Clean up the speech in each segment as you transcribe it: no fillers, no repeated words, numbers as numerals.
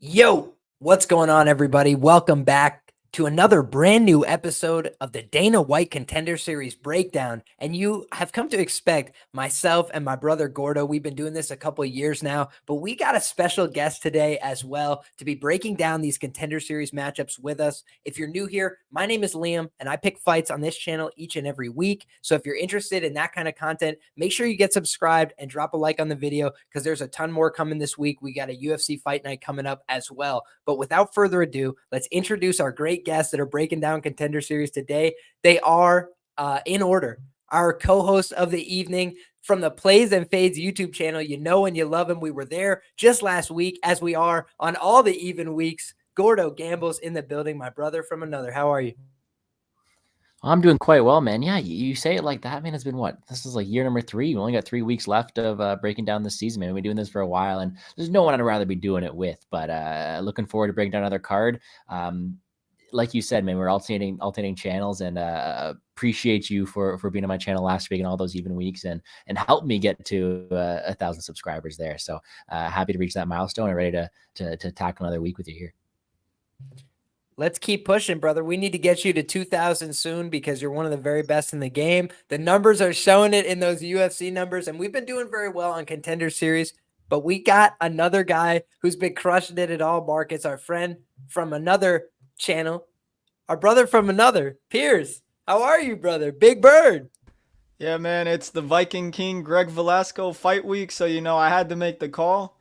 Yo, what's going on, everybody? Welcome back to another brand new episode of the Dana White Contender Series breakdown. And you have come to expect myself and my brother Gordo. We've been doing this a couple of years now, but we got a special guest today as well to be breaking down these Contender Series matchups with us. If you're new here, my name is Liam, and I pick fights on this channel each and every week. So if you're interested in that kind of content, make sure you get subscribed and drop a like on the video because there's a ton more coming this week. We got a UFC fight night coming up as well. But without further ado, let's introduce our great guests that are breaking down Contender Series today. They are, in order, our co-host of the evening from the Plays and Fades YouTube channel. You know and you love him. We were there just last week, as we are on all the even weeks. Gordo Gambles in the building, my brother from another. How are you? I'm doing quite well, man. Yeah, you say it like that, man. It's been what? This is like year number 3. We only got 3 weeks left of breaking down this season, man. We've been doing this for a while, and there's no one I'd rather be doing it with. But looking forward to breaking down another card. Like you said, man, we're alternating channels, and appreciate you for being on my channel last week and all those even weeks, and help me get to 1,000 subscribers there. So happy to reach that milestone and ready to tackle another week with you here. Let's keep pushing, brother. We need to get you to 2,000 soon because you're one of the very best in the game. The numbers are showing it in those UFC numbers, and we've been doing very well on Contender Series. But we got another guy who's been crushing it at all markets, our friend from another channel, our brother from another, Piers. How are you, brother? Big Bird. Yeah, man, it's the Viking King Greg Velasco fight week, so I had to make the call.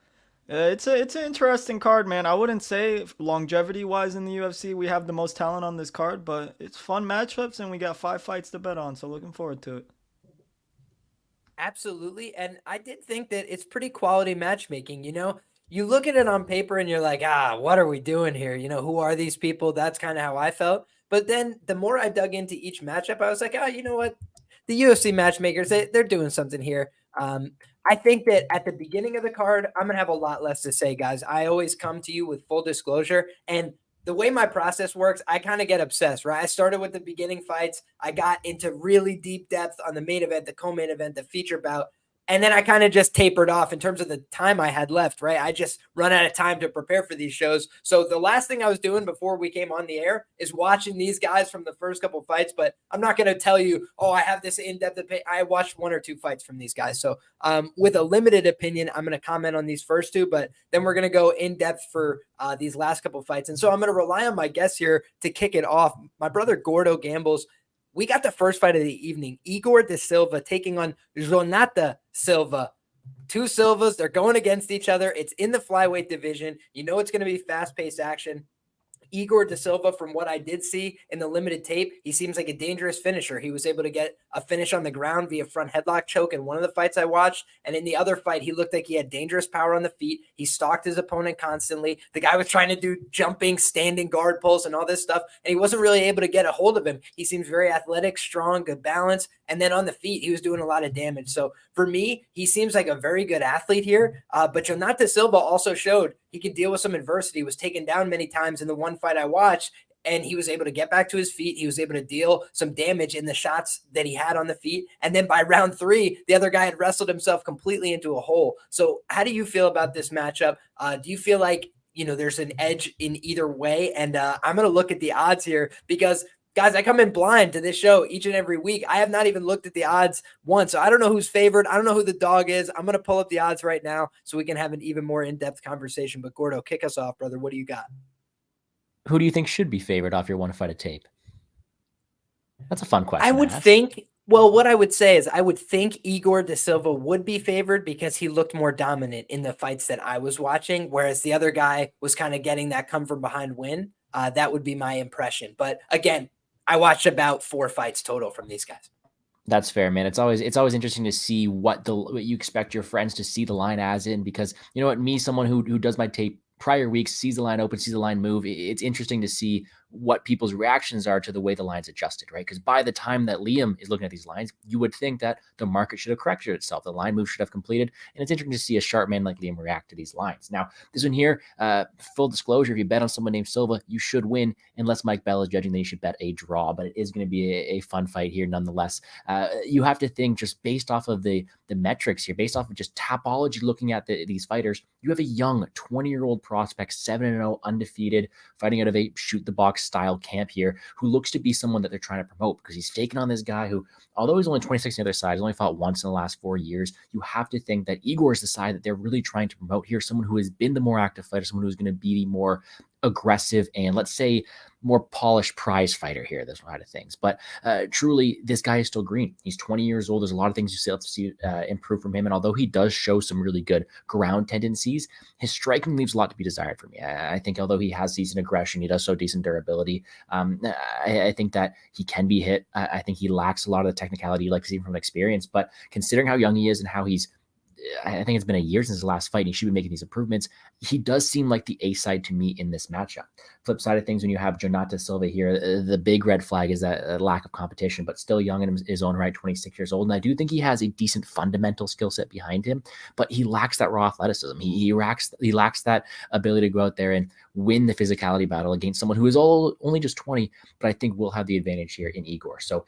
It's an interesting card, man. I wouldn't say longevity wise in the UFC we have the most talent on this card, but it's fun matchups and we got 5 fights to bet on, so looking forward to it. Absolutely. And I did think that it's pretty quality matchmaking. You look at it on paper and you're like, what are we doing here? Who are these people? That's kind of how I felt. But then the more I dug into each matchup, I was like, you know what? The UFC matchmakers, they're doing something here. I think that at the beginning of the card, I'm going to have a lot less to say, guys. I always come to you with full disclosure. And the way my process works, I kind of get obsessed, right? I started with the beginning fights. I got into really deep depth on the main event, the co-main event, the feature bout. And then I kind of just tapered off in terms of the time I had left, right? I just run out of time to prepare for these shows. So the last thing I was doing before we came on the air is watching these guys from the first couple fights. But I'm not going to tell you, I have this in-depth opinion. I watched 1 or 2 fights from these guys. So with a limited opinion, I'm going to comment on these first 2, but then we're going to go in depth for these last couple fights. And so I'm going to rely on my guests here to kick it off. My brother Gordo Gambles. We got the first fight of the evening. Igor de Silva taking on Jhonata Silva. 2 Silvas, they're going against each other. It's in the flyweight division. You know it's going to be fast-paced action. Igor de Silva, from what I did see in the limited tape, he seems like a dangerous finisher. He was able to get a finish on the ground via front headlock choke in one of the fights I watched. And in the other fight, he looked like he had dangerous power on the feet. He stalked his opponent constantly. The guy was trying to do jumping, standing guard pulls and all this stuff, and he wasn't really able to get a hold of him. He seems very athletic, strong, good balance. And then on the feet, he was doing a lot of damage. So for me, he seems like a very good athlete here. But Jhonata Silva also showed he could deal with some adversity. He was taken down many times in the one fight I watched, and he was able to get back to his feet. He was able to deal some damage in the shots that he had on the feet. And then by round 3, the other guy had wrestled himself completely into a hole. So how do you feel about this matchup? Do you feel like, there's an edge in either way? And I'm going to look at the odds here because guys, I come in blind to this show each and every week. I have not even looked at the odds once. So I don't know who's favored. I don't know who the dog is. I'm going to pull up the odds right now so we can have an even more in-depth conversation. But Gordo, kick us off, brother. What do you got? Who do you think should be favored off your 1 fight of tape? That's a fun question. I would think, what I would say is I would think Igor de Silva would be favored because he looked more dominant in the fights that I was watching, whereas the other guy was kind of getting that come from behind win. That would be my impression. But again, I watched about 4 fights total from these guys. That's fair, man. It's always interesting to see what you expect your friends to see the line as in, because someone who does my tape prior weeks, sees the line open, sees the line move. It's interesting to see what people's reactions are to the way the line's adjusted, right? Because by the time that Liam is looking at these lines, you would think that the market should have corrected itself. The line move should have completed. And it's interesting to see a sharp man like Liam react to these lines. Now, this one here, full disclosure, if you bet on someone named Silva, you should win unless Mike Bell is judging that you should bet a draw, but it is going to be a fun fight here nonetheless. You have to think just based off of the metrics here, based off of just topology looking at these fighters, you have a young 20-year-old prospect, 7-0, undefeated, fighting out of a shoot-the-box style camp here, who looks to be someone that they're trying to promote because he's taken on this guy who, although he's only 26 on the other side, he's only fought once in the last 4 years. You have to think that Igor is the side that they're really trying to promote here, someone who has been the more active fighter, someone who's going to be the more aggressive and, let's say, more polished prize fighter here, this side of things. But truly, this guy is still green. He's 20 years old. There's a lot of things you still have to see improve from him. And although he does show some really good ground tendencies, his striking leaves a lot to be desired for me. I think although he has decent aggression, he does show decent durability. I think that he can be hit. I think he lacks a lot of the technicality you like to see from experience. But considering how young he is and how I think it's been a year since his last fight, and he should be making these improvements. He does seem like the A side to me in this matchup. Flip side of things, when you have Jhonata Silva here, the big red flag is that lack of competition, but still young in his own right, 26 years old. And I do think he has a decent fundamental skill set behind him, but he lacks that raw athleticism. He lacks that ability to go out there and win the physicality battle against someone who is only just 20, but I think will have the advantage here in Igor. So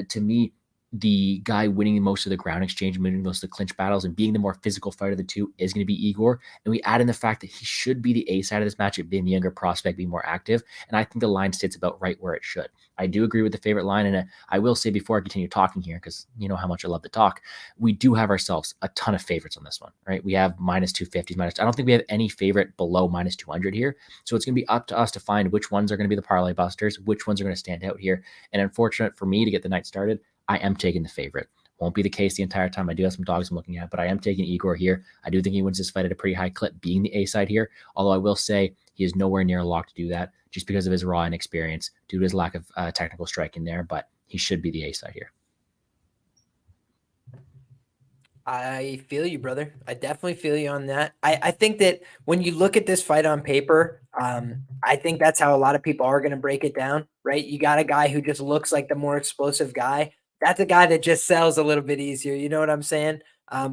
to me, the guy winning most of the ground exchange, winning most of the clinch battles, and being the more physical fighter of the two is going to be Igor. And we add in the fact that he should be the A side of this matchup, being the younger prospect, being more active. And I think the line sits about right where it should. I do agree with the favorite line. And I will say before I continue talking here, because you know how much I love to talk, we do have ourselves a ton of favorites on this one, right? We have minus 250, I don't think we have any favorite below minus 200 here. So it's going to be up to us to find which ones are going to be the parlay busters, which ones are going to stand out here. And unfortunate for me to get the night started, I am taking the favorite. Won't be the case the entire time. I do have some dogs I'm looking at, but I am taking Igor here. I do think he wins this fight at a pretty high clip, being the A side here. Although I will say he is nowhere near a lock to do that just because of his raw inexperience, due to his lack of technical striking there, but he should be the A side here. I feel you, brother. I definitely feel you on that. I think that when you look at this fight on paper, I think that's how a lot of people are going to break it down, right? You got a guy who just looks like the more explosive guy. That's a guy that just sells a little bit easier. You know what I'm saying?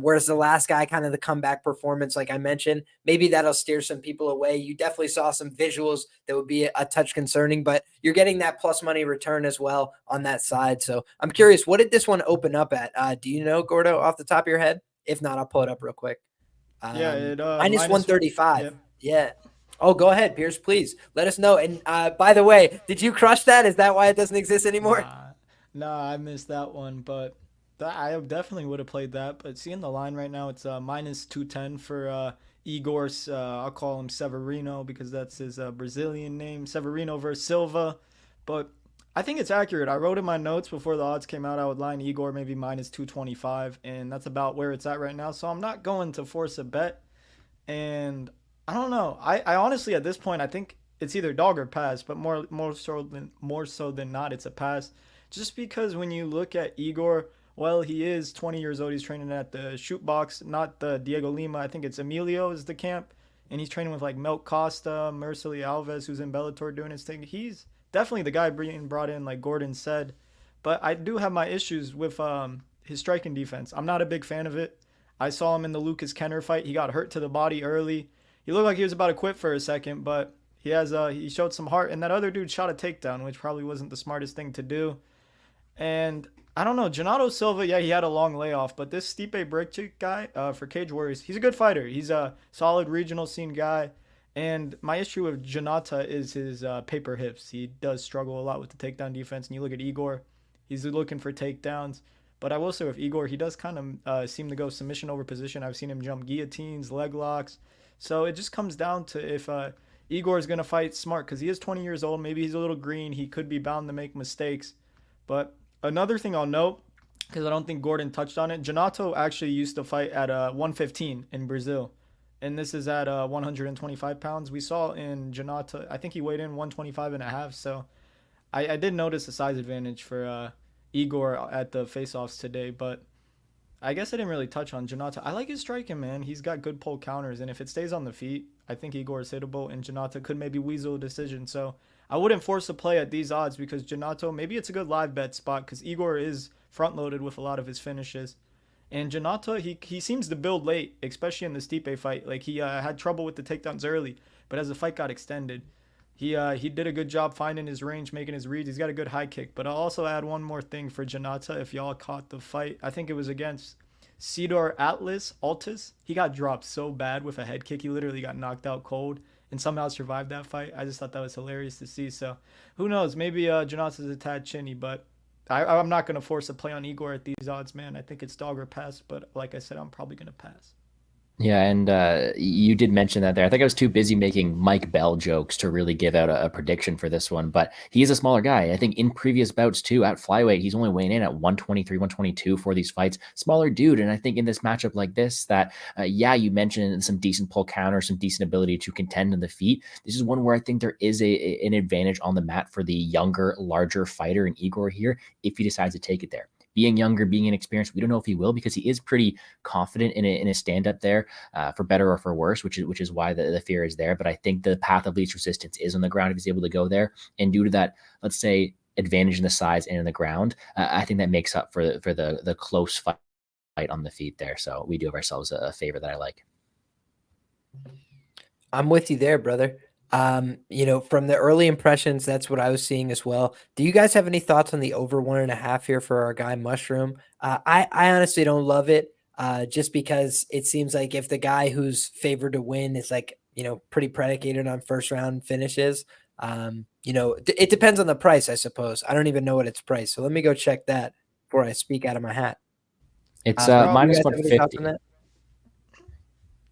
Whereas the last guy, kind of the comeback performance, like I mentioned, maybe that'll steer some people away. You definitely saw some visuals that would be a touch concerning, but you're getting that plus money return as well on that side. So I'm curious, what did this one open up at? Do you know, Gordo, off the top of your head? If not, I'll pull it up real quick. Minus 135. Yeah. Oh, go ahead, Pierce, please. Let us know. And by the way, did you crush that? Is that why it doesn't exist anymore? Nah, I missed that one, but I definitely would have played that. But seeing the line right now, it's minus 210 for Igor's, I'll call him Severino because that's his Brazilian name, Severino versus Silva. But I think it's accurate. I wrote in my notes before the odds came out, I would line Igor maybe minus 225, and that's about where it's at right now. So I'm not going to force a bet. And I don't know. I honestly, at this point, I think it's either dog or pass, but more so than not, it's a pass. Just because when you look at Igor, well, he is 20 years old. He's training at the shoot box, not the Diego Lima. I think it's Emilio is the camp. And he's training with like Melt Costa, Mercilli Alves, who's in Bellator doing his thing. He's definitely the guy being brought in, like Gordon said. But I do have my issues with his striking defense. I'm not a big fan of it. I saw him in the Lucas Kenner fight. He got hurt to the body early. He looked like he was about to quit for a second, but he showed some heart. And that other dude shot a takedown, which probably wasn't the smartest thing to do. And I don't know, Jhonata Silva, yeah, he had a long layoff, but this Stipe Breakchick guy for Cage Warriors, he's a good fighter. He's a solid regional scene guy. And my issue with Jhonata is his paper hips. He does struggle a lot with the takedown defense. And you look at Igor, he's looking for takedowns. But I will say with Igor, he does kind of seem to go submission over position. I've seen him jump guillotines, leg locks. So it just comes down to if Igor is going to fight smart, because he is 20 years old. Maybe he's a little green. He could be bound to make mistakes. But another thing I'll note, because I don't think Gordon touched on it, Jhonata actually used to fight at 115 in Brazil. And this is at 125 pounds. We saw in Jhonata, I think he weighed in 125 and a half. So I did notice a size advantage for Igor at the face-offs today. But I guess I didn't really touch on Jhonata. I like his striking, man. He's got good pull counters, and if it stays on the feet, I think Igor is hittable, and Jhonata could maybe weasel a decision. So I wouldn't force a play at these odds because Jhonata, maybe it's a good live bet spot because Igor is front loaded with a lot of his finishes. And Jhonata, he seems to build late, especially in the Stipe fight. Like he had trouble with the takedowns early, but as the fight got extended, he did a good job finding his range, making his reads. He's got a good high kick. But I'll also add one more thing for Jhonata. If y'all caught the fight, I think it was against Cedar Altis. He got dropped so bad with a head kick. He literally got knocked out cold and somehow survived that fight. I just thought that was hilarious to see. So who knows? Maybe Jhonata's a tad chinny, but I'm not going to force a play on Igor at these odds, man. I think it's dog or pass, but like I said, I'm probably going to pass. Yeah, and you did mention that there. I think I was too busy making Mike Bell jokes to really give out a prediction for this one, but he is a smaller guy. I think in previous bouts too, at flyweight, he's only weighing in at 123, 122 for these fights. Smaller dude, and I think in this matchup like this, that yeah, you mentioned some decent pull counter, some decent ability to contend in the feet. This is one where I think there is an advantage on the mat for the younger, larger fighter in Igor here if he decides to take it there. Being younger, being inexperienced, we don't know if he will because he is pretty confident in a stand up there, for better or for worse, which is why the fear is there. But I think the path of least resistance is on the ground if he's able to go there. And due to that, let's say advantage in the size and in the ground, I think that makes up for the close fight on the feet there. So we do have ourselves a favor that I like. I'm with you there, brother. From the early impressions, that's what I was seeing as well. Do you guys have any thoughts on the over 1.5 here for our guy Mushroom? I honestly don't love it, just because it seems like if the guy who's favored to win is like, pretty predicated on first round finishes, it depends on the price, I suppose. I don't even know what it's priced. So let me go check that before I speak out of my hat. It's You minus guys have any thoughts 150. on that?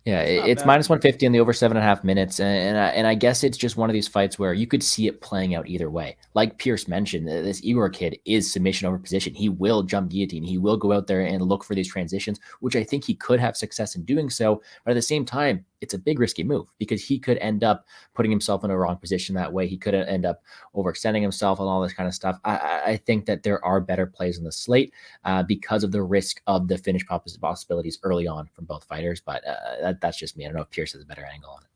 Yeah, Not it's bad. minus 150 in the over 7.5 minutes. And I guess it's just one of these fights where you could see it playing out either way. Like Pierce mentioned, this Igor kid is submission over position. He will jump guillotine. He will go out there and look for these transitions, which I think he could have success in doing so. But at the same time, it's a big risky move because he could end up putting himself in a wrong position that way. He could end up overextending himself and all this kind of stuff. I think that there are better plays on the slate because of the risk of the finish possibilities early on from both fighters. But that's just me. I don't know if Pierce has a better angle on it.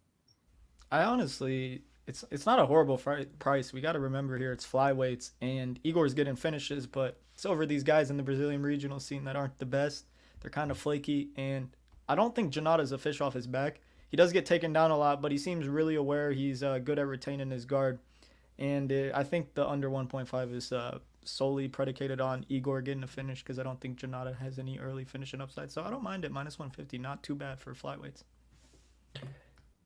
I honestly, it's not a horrible price. We got to remember here it's flyweights, and Igor's getting finishes, but it's over these guys in the Brazilian regional scene that aren't the best. They're kind of flaky, and I don't think Jhonata's a fish off his back. He does get taken down a lot, but he seems really aware. He's good at retaining his guard, and I think the under 1.5 is solely predicated on Igor getting a finish because I don't think Jhonata has any early finishing upside. So I don't mind it. Minus 150, not too bad for flyweights.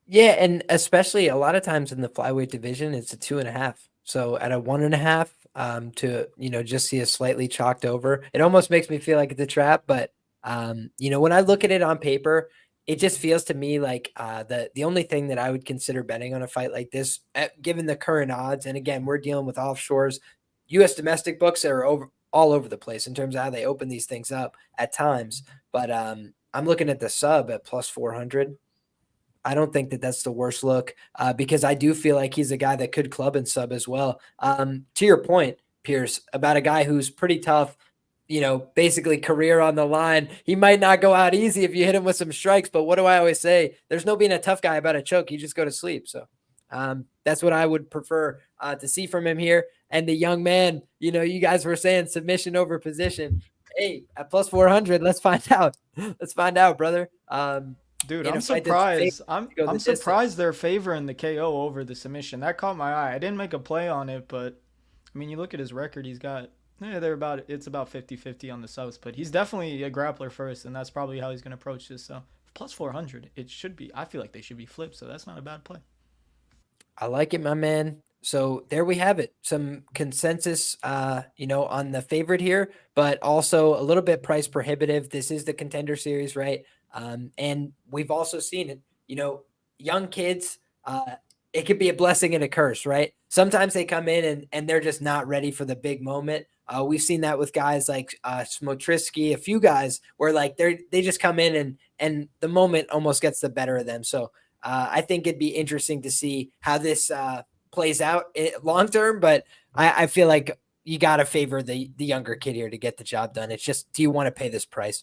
Yeah, and especially a lot of times in the flyweight division, it's a 2.5. So at a 1.5, to just see a slightly chalked over, it almost makes me feel like it's a trap. But when I look at it on paper, it just feels to me like the only thing that I would consider betting on a fight like this, given the current odds, and again, we're dealing with offshores. U.S. domestic books are all over the place in terms of how they open these things up at times. But I'm looking at the sub at plus 400. I don't think that that's the worst look because I do feel like he's a guy that could club and sub as well. To your point, Pierce, about a guy who's pretty tough, basically career on the line. He might not go out easy if you hit him with some strikes, but what do I always say? There's no being a tough guy about a choke. You just go to sleep. So that's what I would prefer to see from him here. And the young man, you guys were saying submission over position. Hey, at plus 400, let's find out. Let's find out, brother. Dude, I'm surprised. I'm surprised they're favoring the KO over the submission. That caught my eye. I didn't make a play on it, but I mean, you look at his record. He's got it's about 50-50 on the subs, but he's definitely a grappler first, and that's probably how he's going to approach this. So plus 400, it should be. I feel like they should be flipped, so that's not a bad play. I like it, my man. So there we have it. Some consensus, on the favorite here, but also a little bit price prohibitive. This is the Contender Series, right? And we've also seen it, young kids, it could be a blessing and a curse, right? Sometimes they come in and they're just not ready for the big moment. We've seen that with guys like Smotrisky, a few guys where like they just come in and the moment almost gets the better of them. So I think it'd be interesting to see how this plays out long term, but I feel like you got to favor the younger kid here to get the job done. It's just, do you want to pay this price?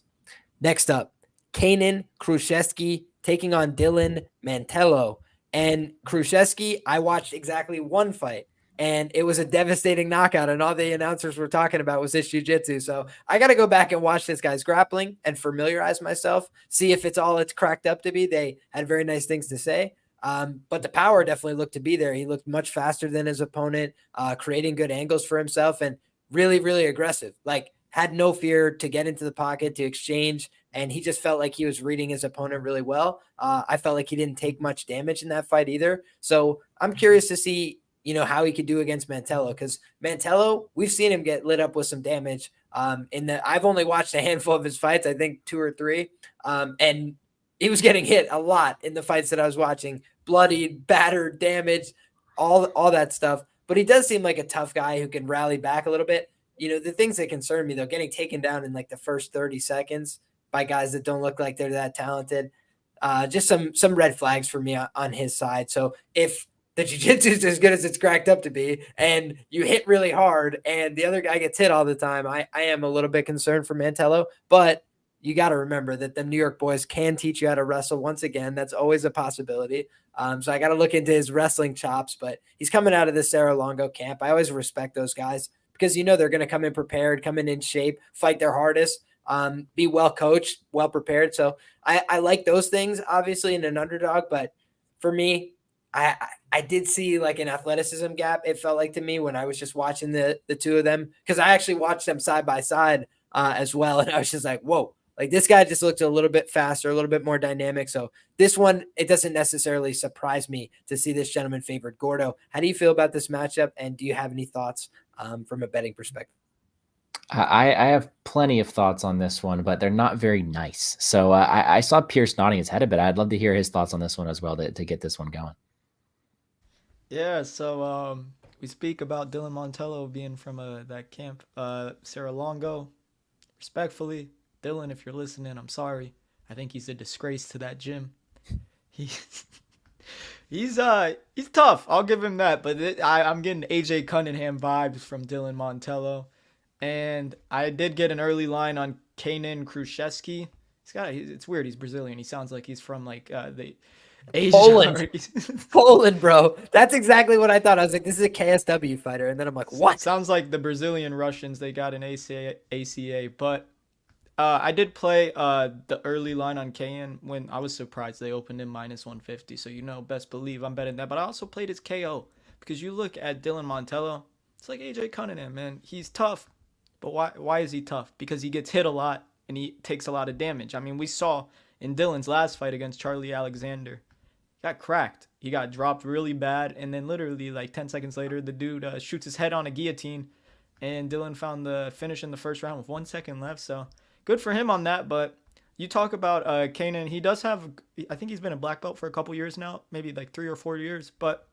Next up, Kaynan Kruschewsky taking on Dylan Mantello. And Kruschewsky, I watched exactly one fight, and it was a devastating knockout, and all the announcers were talking about was his jiu-jitsu. So I got to go back and watch this guy's grappling and familiarize myself, see if it's all it's cracked up to be. They had very nice things to say. But the power definitely looked to be there. He looked much faster than his opponent, creating good angles for himself, and really, really aggressive. Like, had no fear to get into the pocket, to exchange, and he just felt like he was reading his opponent really well. I felt like he didn't take much damage in that fight either. So I'm curious to see, how he could do against Mantello, because Mantello, we've seen him get lit up with some damage. I've only watched a handful of his fights, I think 2 or 3, and he was getting hit a lot in the fights that I was watching, bloodied, battered, damaged, all that stuff. But he does seem like a tough guy who can rally back a little bit. The things that concern me, though, getting taken down in like the first 30 seconds by guys that don't look like they're that talented, just some red flags for me on his side. So if the jiu-jitsu is as good as it's cracked up to be, and you hit really hard and the other guy gets hit all the time, I am a little bit concerned for Mantello. But you got to remember that the New York boys can teach you how to wrestle once again. That's always a possibility. So I got to look into his wrestling chops, but he's coming out of the Cerro Longo camp. I always respect those guys because, they're going to come in prepared, come in shape, fight their hardest, be well coached, well prepared. So I like those things, obviously, in an underdog. But for me, I did see like an athleticism gap, it felt like to me, when I was just watching the two of them, because I actually watched them side by side as well. And I was just like, whoa, like this guy just looked a little bit faster, a little bit more dynamic. So this one, it doesn't necessarily surprise me to see this gentleman favored. Gordo, how do you feel about this matchup? And do you have any thoughts from a betting perspective? I have plenty of thoughts on this one, but they're not very nice. So I saw Pierce nodding his head a bit. I'd love to hear his thoughts on this one as well to get this one going. Yeah, so we speak about Dylan Mantello being from that camp, Cerro Longo. Respectfully, Dylan, if you're listening, I'm sorry. I think he's a disgrace to that gym. He's tough. I'll give him that. But I'm getting AJ Cunningham vibes from Dylan Mantello, and I did get an early line on Kaynan Kruschewsky. It's weird. He's Brazilian. He sounds like he's from like the Asia. Poland, bro. That's exactly what I thought. I was like, this is a KSW fighter, and then I'm like, what? Sounds like the Brazilian Russians. They got an ACA, but. I did play the early line on Kaynan when I was surprised they opened him minus 150. So, best believe I'm betting that. But I also played his KO because you look at Dylan Mantello, it's like AJ Cunningham, man. He's tough. But why is he tough? Because he gets hit a lot and he takes a lot of damage. I mean, we saw in Dylan's last fight against Charlie Alexander, he got cracked. He got dropped really bad. And then literally like 10 seconds later, the dude shoots his head on a guillotine. And Dylan found the finish in the first round with 1 second left. So good for him on that. But you talk about Kaynan. He does have, I think he's been a black belt for a couple years now, maybe like 3 or 4 years. But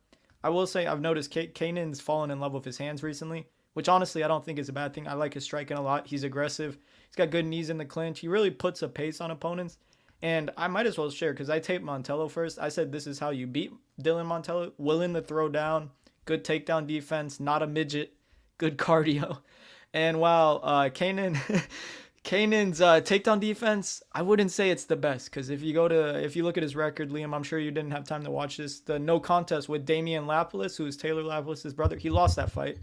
I will say I've noticed Kaynan's fallen in love with his hands recently, which honestly I don't think is a bad thing. I like his striking a lot. He's aggressive. He's got good knees in the clinch. He really puts a pace on opponents. And I might as well share because I taped Mantello first. I said this is how you beat Dylan Mantello. Willing to throw down, good takedown defense, not a midget, good cardio. And while Kaynan's takedown defense, I wouldn't say it's the best because if you look at his record, Liam, I'm sure you didn't have time to watch this. The no contest with Damian Lapilus, who is Taylor Lapilus' brother, he lost that fight.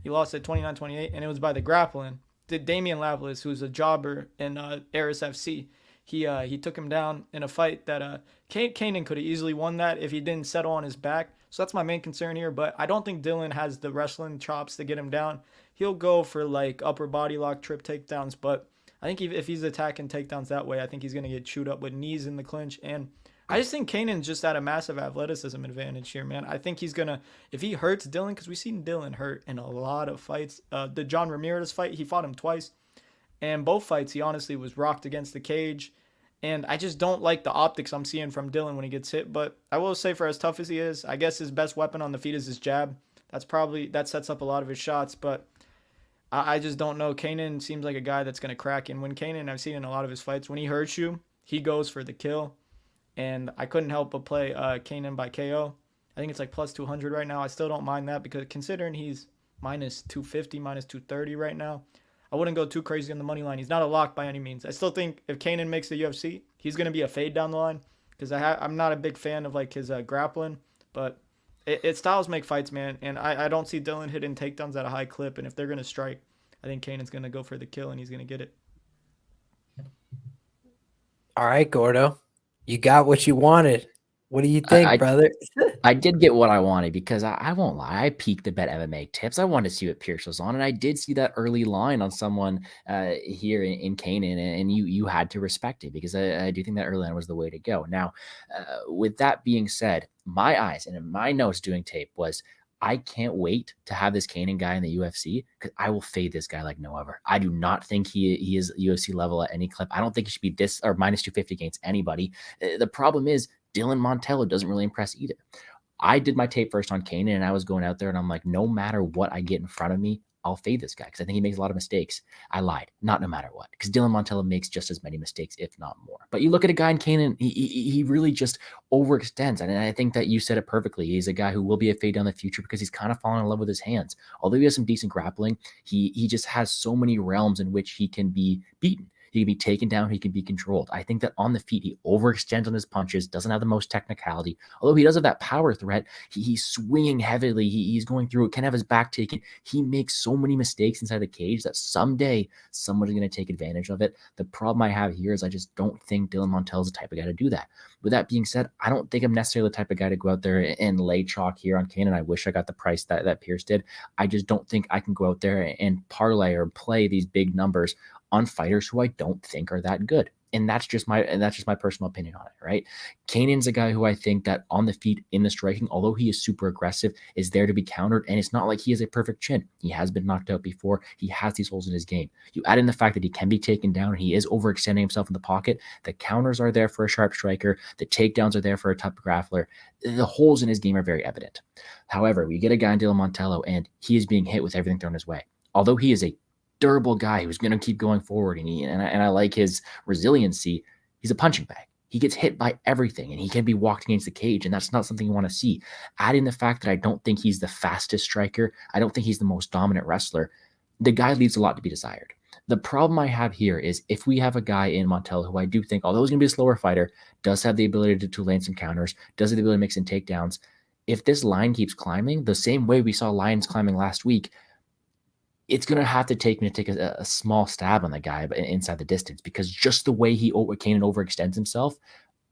He lost at 29-28, and it was by the grappling. Damian Lapilus, who's a jobber in Aris FC, he took him down in a fight that Kaynan could have easily won that if he didn't settle on his back. So that's my main concern here. But I don't think Dylan has the wrestling chops to get him down. He'll go for like upper body lock, trip takedowns, but I think if he's attacking takedowns that way, I think he's going to get chewed up with knees in the clinch. And I just think Kaynan's just at a massive athleticism advantage here, man. I think he's going to, if he hurts Dylan, because we've seen Dylan hurt in a lot of fights. The John Ramirez fight, he fought him twice. And both fights, he honestly was rocked against the cage. And I just don't like the optics I'm seeing from Dylan when he gets hit. But I will say, for as tough as he is, I guess his best weapon on the feet is his jab. That sets up a lot of his shots. But I just don't know. Kaynan seems like a guy that's going to crack. And when Kaynan, I've seen in a lot of his fights, when he hurts you, he goes for the kill. And I couldn't help but play Kaynan by KO. I think it's like plus 200 right now. I still don't mind that because considering he's minus 250, minus 230 right now, I wouldn't go too crazy on the money line. He's not a lock by any means. I still think if Kaynan makes the UFC, he's going to be a fade down the line because I'm not a big fan of like his grappling, but it styles make fights, man. And I don't see Dylan hitting takedowns at a high clip. And if they're going to strike, I think Kaynan's going to go for the kill and he's going to get it. All right, Gordo, you got what you wanted. What do you think, brother? I did get what I wanted because I won't lie. I peeked the Bet MMA tips. I wanted to see what Pierce was on, and I did see that early line on someone here in Kaynan, and you had to respect it because I do think that early line was the way to go. Now, with that being said, my eyes and in my notes doing tape was I can't wait to have this Kaynan guy in the UFC because I will fade this guy like no other. I do not think he is UFC level at any clip. I don't think he should be this or minus 250 against anybody. The problem is Dylan Mantello doesn't really impress either. I did my tape first on Kaynan, and I was going out there, and I'm like, no matter what I get in front of me, I'll fade this guy because I think he makes a lot of mistakes. I lied, not no matter what, because Dylan Mantello makes just as many mistakes, if not more. But you look at a guy in Kaynan, he really just overextends, and I think that you said it perfectly. He's a guy who will be a fade down the future because he's kind of fallen in love with his hands. Although he has some decent grappling, he just has so many realms in which he can be beaten. He can be taken down. He can be controlled. I think that on the feet, he overextends on his punches, doesn't have the most technicality. Although he does have that power threat, he's swinging heavily. He's going through it, can have his back taken. He makes so many mistakes inside the cage that someday somebody's going to take advantage of it. The problem I have here is I just don't think Dylan Mantello is the type of guy to do that. With that being said, I don't think I'm necessarily the type of guy to go out there and lay chalk here on Kaynan. I wish I got the price that Pierce did. I just don't think I can go out there and parlay or play these big numbers on fighters who I don't think are that good. And that's just my personal opinion on it, right? Kaynan's a guy who I think that on the feet in the striking, although he is super aggressive, is there to be countered. And it's not like he has a perfect chin. He has been knocked out before. He has these holes in his game. You add in the fact that he can be taken down. He is overextending himself in the pocket. The counters are there for a sharp striker. The takedowns are there for a tough grappler. The holes in his game are very evident. However, we get a guy in Dylan Mantello, and he is being hit with everything thrown his way. Although he is a durable guy who's going to keep going forward, and I like his resiliency. He's a punching bag. He gets hit by everything, and he can be walked against the cage, and that's not something you want to see. Add in the fact that I don't think he's the fastest striker. I don't think he's the most dominant wrestler. The guy leaves a lot to be desired. The problem I have here is if we have a guy in Mantello who I do think, although he's going to be a slower fighter, does have the ability to land some counters, does have the ability to mix in takedowns. If this line keeps climbing, the same way we saw lines climbing last week, it's going to have to take me to take a small stab on the guy inside the distance because just the way Kaynan overextends himself,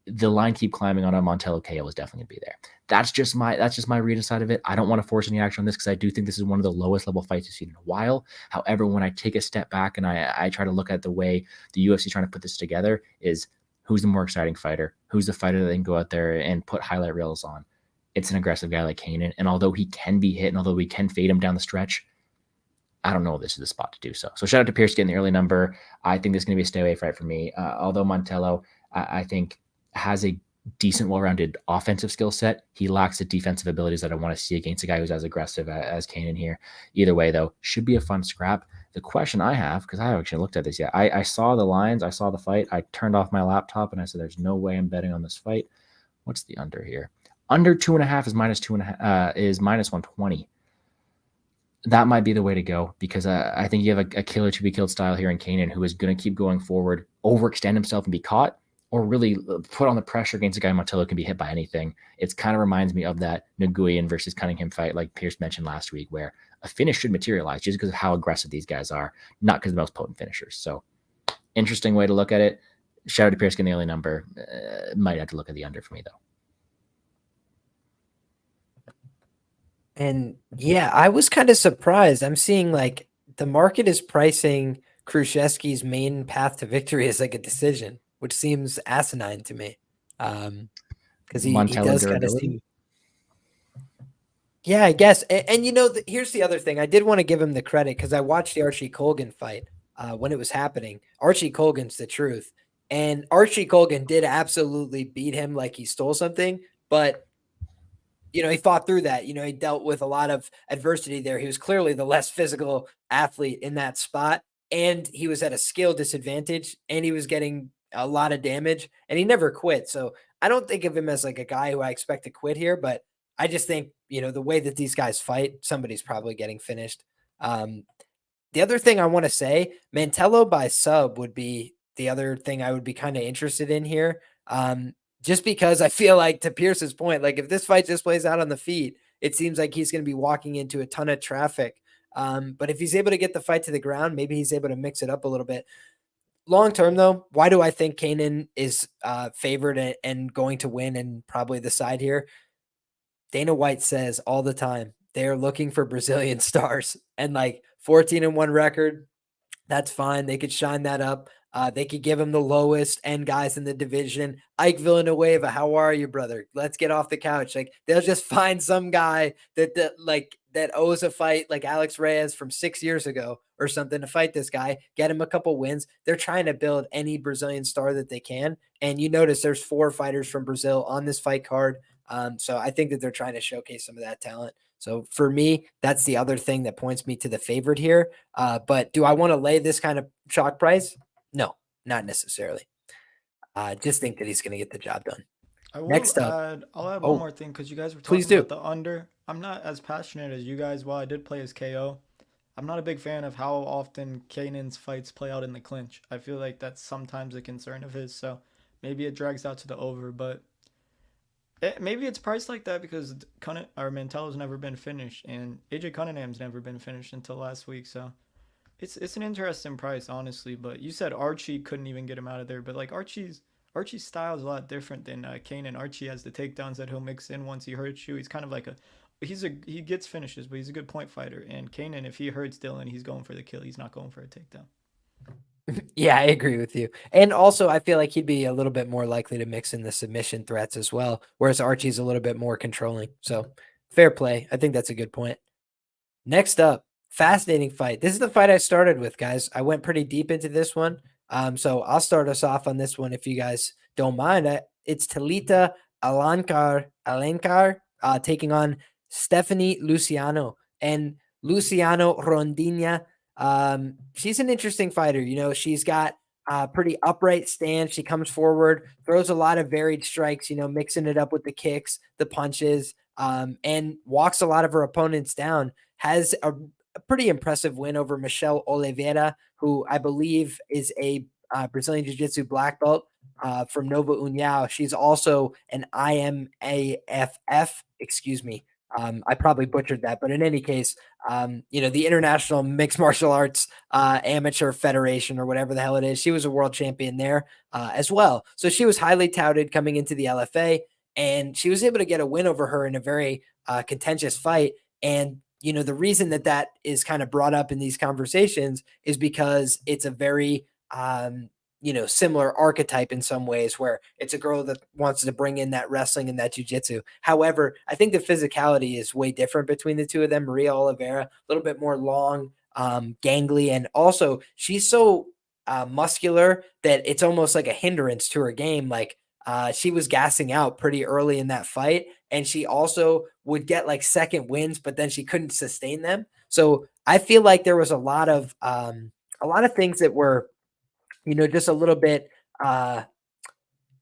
the line keep climbing on a Mantello KO is definitely going to be there. That's just my read inside of it. I don't want to force any action on this because I do think this is one of the lowest level fights we've seen in a while. However, when I take a step back and I try to look at the way the UFC is trying to put this together is who's the more exciting fighter? Who's the fighter that they can go out there and put highlight reels on? It's an aggressive guy like Kaynan. And although he can be hit and although we can fade him down the stretch, I don't know if this is the spot to do so. So shout out to Pierce getting the early number. I think this is going to be a stay away fight for me. Although Mantello, I think, has a decent, well-rounded offensive skill set, he lacks the defensive abilities that I want to see against a guy who's as aggressive as Kaynan here. Either way, though, should be a fun scrap. The question I have, because I haven't actually looked at this yet, I saw the lines, I saw the fight, I turned off my laptop, and I said, there's no way I'm betting on this fight. What's the under here? Under 2.5 is minus 2.5 is minus 120. That might be the way to go because I think you have a killer to be killed style here in Kaynan who is going to keep going forward, overextend himself and be caught, or really put on the pressure against a guy Mantello can be hit by anything. It kind of reminds me of that Nguyen versus Cunningham fight like Pierce mentioned last week where a finish should materialize just because of how aggressive these guys are, not because of the most potent finishers. So interesting way to look at it. Shout out to Pierce getting the early number. Might have to look at the under for me, though. And yeah, I was kind of surprised. I'm seeing like the market is pricing Kruschewsky's main path to victory as like a decision, which seems asinine to me. Because he does kind of seem. Yeah, I guess. And you know, here's the other thing. I did want to give him the credit because I watched the Archie Colgan fight when it was happening. Archie Colgan's the truth. And Archie Colgan did absolutely beat him like he stole something, but you know, he fought through that. You know, he dealt with a lot of adversity there. He was clearly the less physical athlete in that spot, and he was at a skill disadvantage, and he was getting a lot of damage, and he never quit. So I don't think of him as like a guy who I expect to quit here, but I just think, you know, the way that these guys fight, somebody's probably getting finished. the other thing I want to say, Mantello by sub would be the other thing I would be kind of interested in here. Just because I feel like, to Pierce's point, like if this fight just plays out on the feet, it seems like he's going to be walking into a ton of traffic. But if he's able to get the fight to the ground, maybe he's able to mix it up a little bit. Long term, though, why do I think Kaynan is favored and going to win and probably the side here? Dana White says all the time they are looking for Brazilian stars, and like 14-1 record, that's fine. They could shine that up. They could give him the lowest end guys in the division. Ike Villanueva, how are you, brother? Let's get off the couch. Like they'll just find some guy that owes a fight, like Alex Reyes from 6 years ago or something, to fight this guy, get him a couple wins. They're trying to build any Brazilian star that they can. And you notice there's 4 fighters from Brazil on this fight card. So I think that they're trying to showcase some of that talent. So for me, that's the other thing that points me to the favorite here. But do I want to lay this kind of chalk price? No, not necessarily. I just think that he's going to get the job done. Next up, I'll add one more thing because you guys were please talking do. about the under. I'm not as passionate as you guys. While I did play as KO, I'm not a big fan of how often Kaynan's fights play out in the clinch. I feel like that's sometimes a concern of his. So maybe it drags out to the over, but maybe it's priced like that because Mantello's never been finished, and AJ Cunningham's never been finished until last week. So it's an interesting price, honestly. But you said Archie couldn't even get him out of there, but like Archie's style is a lot different than Kaynan. Archie has the takedowns that he'll mix in once he hurts you. He's kind of like he gets finishes, but he's a good point fighter. And Kaynan, if he hurts Dylan, he's going for the kill. He's not going for a takedown. Yeah, I agree with you. And also, I feel like he'd be a little bit more likely to mix in the submission threats as well, whereas Archie's a little bit more controlling. So fair play. I think that's a good point. Next up, fascinating fight. This is the fight I started with, guys. I went pretty deep into this one. So I'll start us off on this one if you guys don't mind. It's Talita Alencar taking on Stephanie Luciano. And Luciano Rondinha, she's an interesting fighter. You know, she's got a pretty upright stance. She comes forward, throws a lot of varied strikes, you know, mixing it up with the kicks, the punches, and walks a lot of her opponents down. Has a pretty impressive win over Michelle Oliveira, who I believe is a Brazilian Jiu-Jitsu black belt from Nova União. She's also an IMAFF, excuse me. I probably butchered that, but in any case, you know, the International Mixed Martial Arts Amateur Federation or whatever the hell it is, she was a world champion there as well. So she was highly touted coming into the LFA, and she was able to get a win over her in a very contentious fight. And, you know, the reason that is kind of brought up in these conversations is because it's a very, you know, similar archetype in some ways, where it's a girl that wants to bring in that wrestling and that jiu-jitsu. However, I think the physicality is way different between the two of them. Maria Oliveira, a little bit more long, gangly, and also she's so muscular that it's almost like a hindrance to her game. Like she was gassing out pretty early in that fight, and she also would get like second wins, but then she couldn't sustain them. So I feel like there was a lot of things that were, you know, just a little bit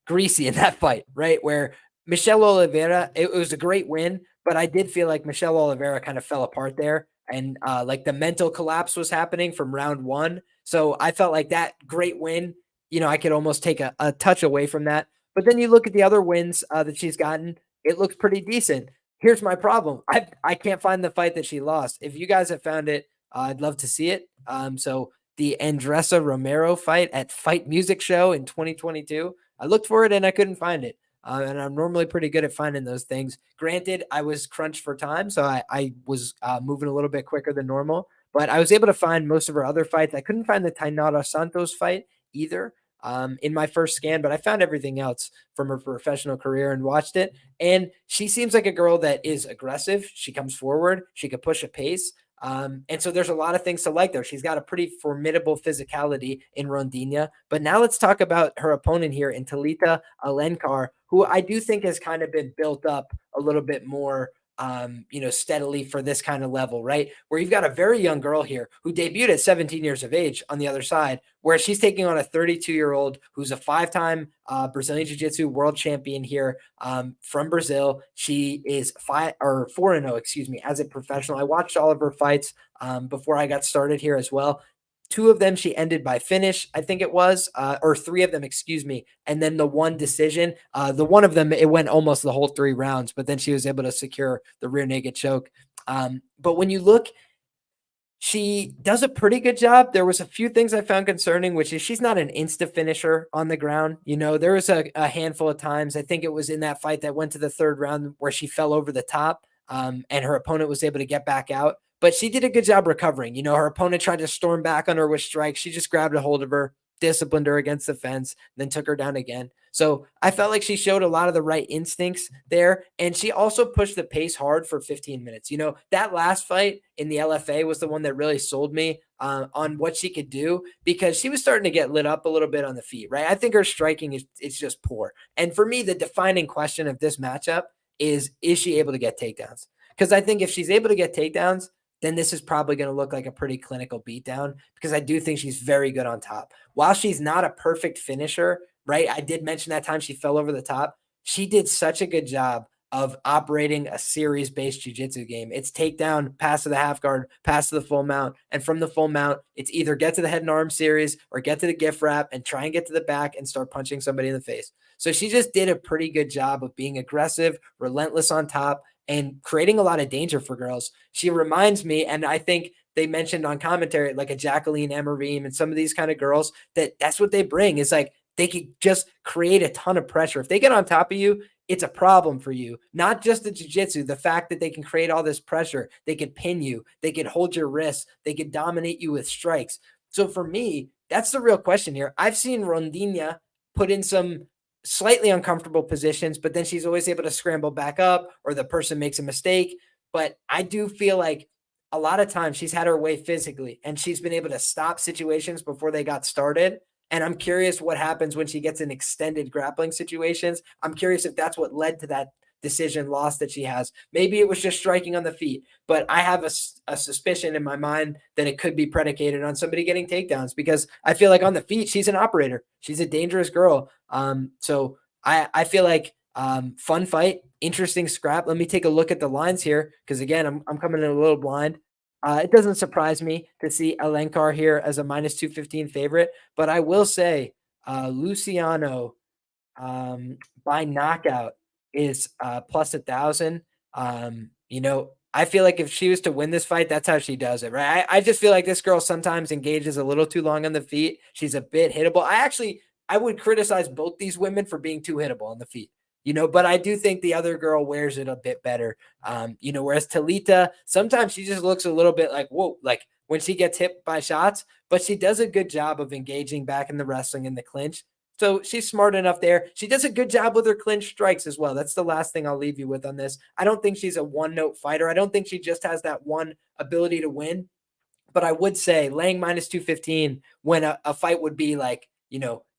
greasy in that fight, right? Where Michelle Oliveira, it was a great win, but I did feel like Michelle Oliveira kind of fell apart there. And like the mental collapse was happening from round one. So I felt like that great win, you know, I could almost take a touch away from that. But then you look at the other wins that she's gotten, it looks pretty decent. Here's my problem. I can't find the fight that she lost. If you guys have found it, I'd love to see it. So the Andressa Romero fight at Fight Music Show in 2022. I looked for it and I couldn't find it. And I'm normally pretty good at finding those things. Granted, I was crunched for time, so I was moving a little bit quicker than normal. But I was able to find most of her other fights. I couldn't find the Tainara Santos fight either in my first scan, but I found everything else from her professional career and watched it. And she seems like a girl that is aggressive. She comes forward. She could push a pace. And so there's a lot of things to like there. She's got a pretty formidable physicality in Rondinha. But now let's talk about her opponent here in Talita Alencar, who I do think has kind of been built up a little bit more steadily for this kind of level, right? Where you've got a very young girl here who debuted at 17 years of age on the other side, where she's taking on a 32-year-old who's a 5-time Brazilian Jiu-Jitsu world champion here from Brazil. She is 4-0, excuse me, as a professional. I watched all of her fights before I got started here as well. 2 of them she ended by finish, I think it was, or 3 of them, excuse me. And then the one decision, the one of them, it went almost the whole 3 rounds, but then she was able to secure the rear naked choke. But when you look, she does a pretty good job. There was a few things I found concerning, which is she's not an insta finisher on the ground. There was a handful of times, I think it was in that fight that went to the 3rd round, where she fell over the top and her opponent was able to get back out. But she did a good job recovering. Her opponent tried to storm back on her with strikes. She just grabbed a hold of her, disciplined her against the fence, then took her down again. So I felt like she showed a lot of the right instincts there. And she also pushed the pace hard for 15 minutes. That last fight in the LFA was the one that really sold me on what she could do, because she was starting to get lit up a little bit on the feet, right? I think her striking is just poor. And for me, the defining question of this matchup is she able to get takedowns? Because I think if she's able to get takedowns, then this is probably going to look like a pretty clinical beatdown, because I do think she's very good on top. While she's not a perfect finisher, right? I did mention that time she fell over the top. She did such a good job of operating a series-based jiu-jitsu game. It's takedown, pass to the half guard, pass to the full mount. And from the full mount, it's either get to the head and arm series or get to the gift wrap and try and get to the back and start punching somebody in the face. So she just did a pretty good job of being aggressive, relentless on top, and creating a lot of danger for girls. She reminds me, and I think they mentioned on commentary, like a Jacqueline Emerim and some of these kind of girls, that's what they bring, is like they could just create a ton of pressure. If they get on top of you, it's a problem for you. Not just the jiu-jitsu, the fact that they can create all this pressure, they could pin you, they could hold your wrists, they could dominate you with strikes. So for me, that's the real question here. I've seen Rondinha put in some slightly uncomfortable positions, but then she's always able to scramble back up, or the person makes a mistake. But I do feel like a lot of times she's had her way physically, and she's been able to stop situations before they got started. And I'm curious what happens when she gets in extended grappling situations. I'm curious if that's what led to that decision loss that she has. Maybe it was just striking on the feet, but I have a suspicion in my mind that it could be predicated on somebody getting takedowns, because I feel like on the feet, she's an operator. She's a dangerous girl. So I feel like fun fight, interesting scrap. Let me take a look at the lines here, because again, I'm coming in a little blind. It doesn't surprise me to see Alencar here as a minus 215 favorite, but I will say Luciano by knockout is plus 1,000. I feel like if she was to win this fight, that's how she does it, right? I just feel like this girl sometimes engages a little too long on the feet. She's a bit hittable. I would criticize both these women for being too hittable on the feet, but I do think the other girl wears it a bit better. Whereas Talita, sometimes she just looks a little bit like, whoa, like when she gets hit by shots, but she does a good job of engaging back in the wrestling and the clinch. So she's smart enough there. She does a good job with her clinch strikes as well. That's the last thing I'll leave you with on this. I don't think she's a one-note fighter. I don't think she just has that one ability to win. But I would say laying minus 215 when a fight would be like,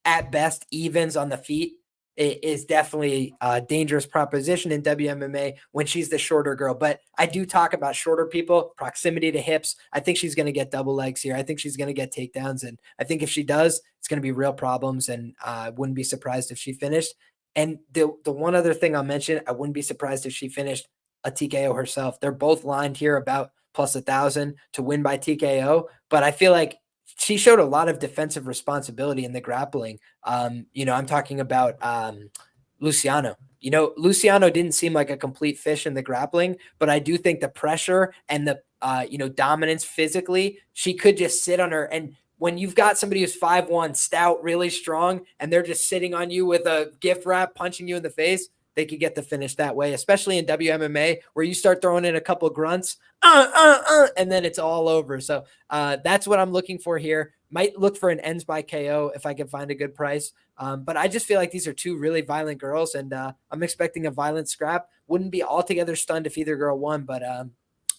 at best evens on the feet, it is definitely a dangerous proposition in WMMA when she's the shorter girl. But I do talk about shorter people, proximity to hips. I think she's going to get double legs here. I think she's going to get takedowns. And I think if she does, it's going to be real problems. And I wouldn't be surprised if she finished. And the one other thing I'll mention, I wouldn't be surprised if she finished a TKO herself. They're both lined here about plus 1,000 to win by TKO. But I feel like she showed a lot of defensive responsibility in the grappling. I'm talking about Luciano. Luciano didn't seem like a complete fish in the grappling, but I do think the pressure and the dominance physically, she could just sit on her. And when you've got somebody who's 5'1", stout, really strong, and they're just sitting on you with a gift wrap, punching you in the face, they could get the finish that way, especially in WMMA, where you start throwing in a couple of grunts, and then it's all over. So that's what I'm looking for here. Might look for an ends by KO if I can find a good price. But I just feel like these are two really violent girls, and I'm expecting a violent scrap. Wouldn't be altogether stunned if either girl won, but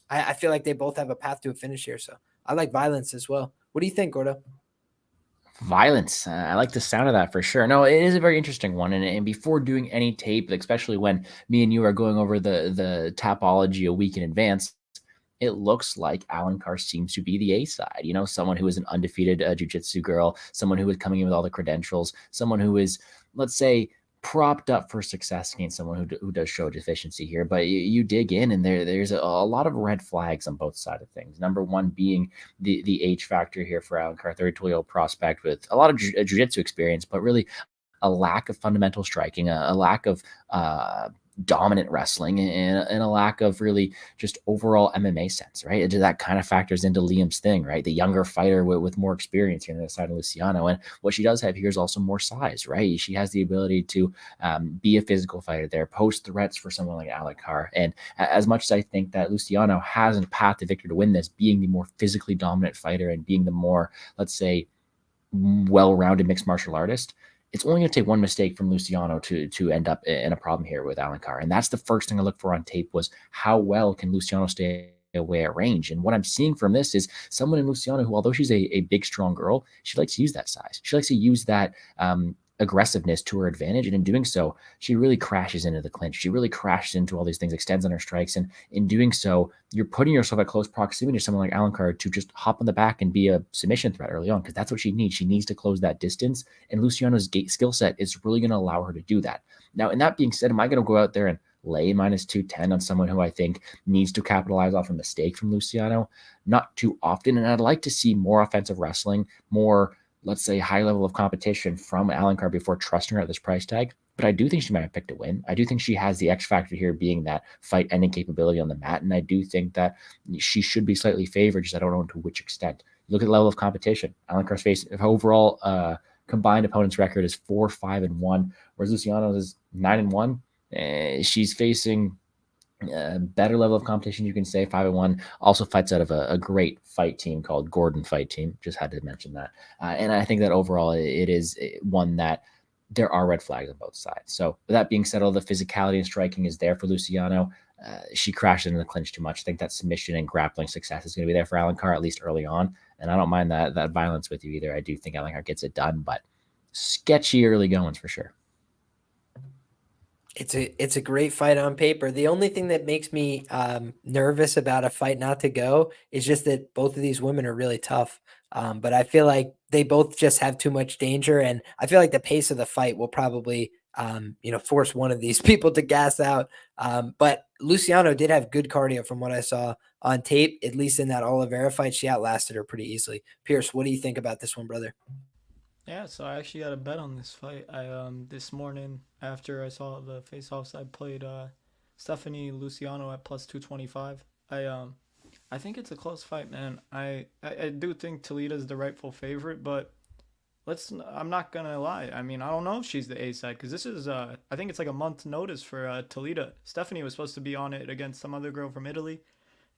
I feel like they both have a path to a finish here. So I like violence as well. What do you think, Gordo? Violence. I like the sound of that for sure. No, it is a very interesting one. And before doing any tape, especially when me and you are going over the tapology a week in advance, it looks like Alencar seems to be the A side. Someone who is an undefeated jiu-jitsu girl, someone who is coming in with all the credentials, someone who is, let's say, propped up for success against someone who does show deficiency here. But you dig in, and there's a lot of red flags on both sides of things. Number one being the age factor here for Alencar, 32-year-old prospect with a lot of jiu-jitsu experience, but really a lack of fundamental striking, a lack of dominant wrestling, and a lack of really just overall MMA sense, right? That kind of factors into Liam's thing, right? The younger fighter with more experience here on the side of Luciano. And what she does have here is also more size, right? She has the ability to be a physical fighter there, pose threats for someone like Alencar. And as much as I think that Luciano has a path to victory to win this, being the more physically dominant fighter and being the more, let's say, well-rounded mixed martial artist, it's only going to take one mistake from Luciano to end up in a problem here with Alencar. And that's the first thing I looked for on tape, was how well can Luciano stay away at range. And what I'm seeing from this is someone in Luciano who, although she's a big, strong girl, she likes to use that size. She likes to use that aggressiveness to her advantage. And in doing so, she really crashes into the clinch. She really crashes into all these things, extends on her strikes. And in doing so, you're putting yourself at close proximity to someone like Alencar to just hop on the back and be a submission threat early on, because that's what she needs. She needs to close that distance. And Luciano's skill set is really going to allow her to do that. Now, and that being said, am I going to go out there and lay minus 210 on someone who I think needs to capitalize off a mistake from Luciano? Not too often. And I'd like to see more offensive wrestling, more, let's say, high level of competition from Alencar before trusting her at this price tag. But I do think she might have picked a win. I do think she has the X factor here, being that fight ending capability on the mat. And I do think that she should be slightly favored, just I don't know to which extent. Look at the level of competition. Alencar's face overall combined opponent's record is 4-5-1, whereas Luciano's is 9-1. She's facing better level of competition, you can say. 5-1, also fights out of a great fight team called Gordon Fight Team. Just had to mention that. And I think that overall it is one that there are red flags on both sides. So with that being said, all the physicality and striking is there for Luciano. She crashed into the clinch too much. I think that submission and grappling success is going to be there for Alencar, at least early on. And I don't mind that violence with you either. I do think Alencar gets it done, but sketchy early goings for sure. It's a great fight on paper. The only thing that makes me nervous about a fight not to go is just that both of these women are really tough. But I feel like they both just have too much danger, and I feel like the pace of the fight will probably force one of these people to gas out. But Luciano did have good cardio from what I saw on tape, at least in that Oliveira fight. She outlasted her pretty easily. Pierce, what do you think about this one, brother? Yeah, so I actually got a bet on this fight. I this morning after I saw the face-offs, I played Stephanie Luciano at plus 225. I think it's a close fight, man. I do think Talita's the rightful favorite, but I'm not gonna lie. I mean, I don't know if she's the A side, because this is I think it's like a month's notice for Talita. Stephanie was supposed to be on it against some other girl from Italy,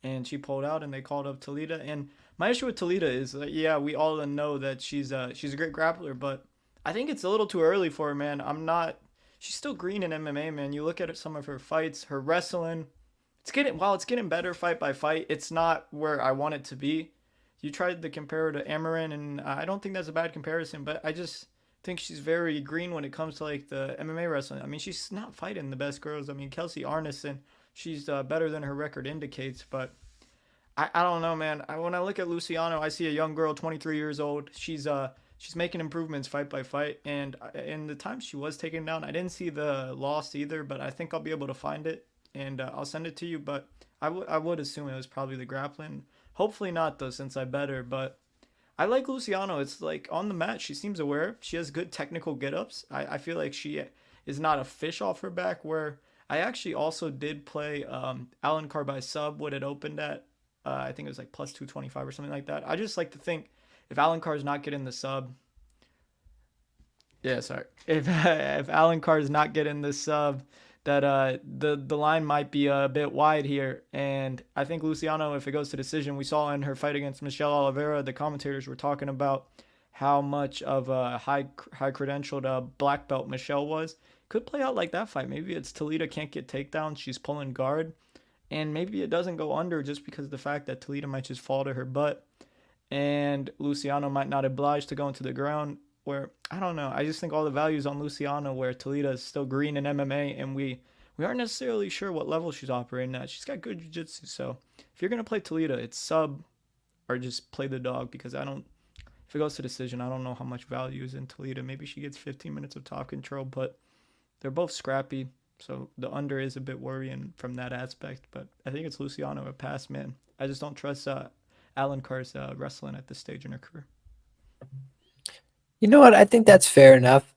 and she pulled out, and they called up Talita. And my issue with Talita is, yeah, we all know that she's a great grappler, but I think it's a little too early for her, man. She's still green in MMA, man. You look at some of her fights, her wrestling. It's getting better fight by fight. It's not where I want it to be. You tried to compare her to Amarin, and I don't think that's a bad comparison, but I just think she's very green when it comes to like the MMA wrestling. I mean, she's not fighting the best girls. I mean, Kelsey Arneson, she's better than her record indicates, but I don't know, man. When I look at Luciano, I see a young girl, 23 years old. She's making improvements fight by fight, and in the time she was taken down, I didn't see the loss either, but I think I'll be able to find it, and I'll send it to you. But I would assume it was probably the grappling. Hopefully not, though, since I bet her. But I like Luciano. It's like on the mat, she seems aware. She has good technical get-ups. I feel like she is not a fish off her back, where I actually also did play Alencar by sub, what it opened at. I think it was like plus 225 or something like that. I just like to think if Alencar's not getting the sub, if Alencar's not getting the sub, that the line might be a bit wide here. And I think Luciano, if it goes to decision, we saw in her fight against Michelle Oliveira, the commentators were talking about how much of a high credentialed black belt Michelle was. Could play out like that fight. Maybe it's Talita can't get takedowns, she's pulling guard. And maybe it doesn't go under just because of the fact that Talita might just fall to her butt. and Luciano might not oblige to go into the ground. Where I don't know, I just think all the values on Luciano, where Talita is still green in MMA, and we aren't necessarily sure what level she's operating at. She's got good jiu-jitsu, so if you're gonna play Talita, it's sub or just play the dog, because I don't. If it goes to decision, I don't know how much value is in Talita. Maybe she gets 15 minutes of top control, but they're both scrappy, so the under is a bit worrying from that aspect. But I think it's Luciano a pass, man. I just don't trust Alencar's wrestling at this stage in her career. You know what? I think that's fair enough.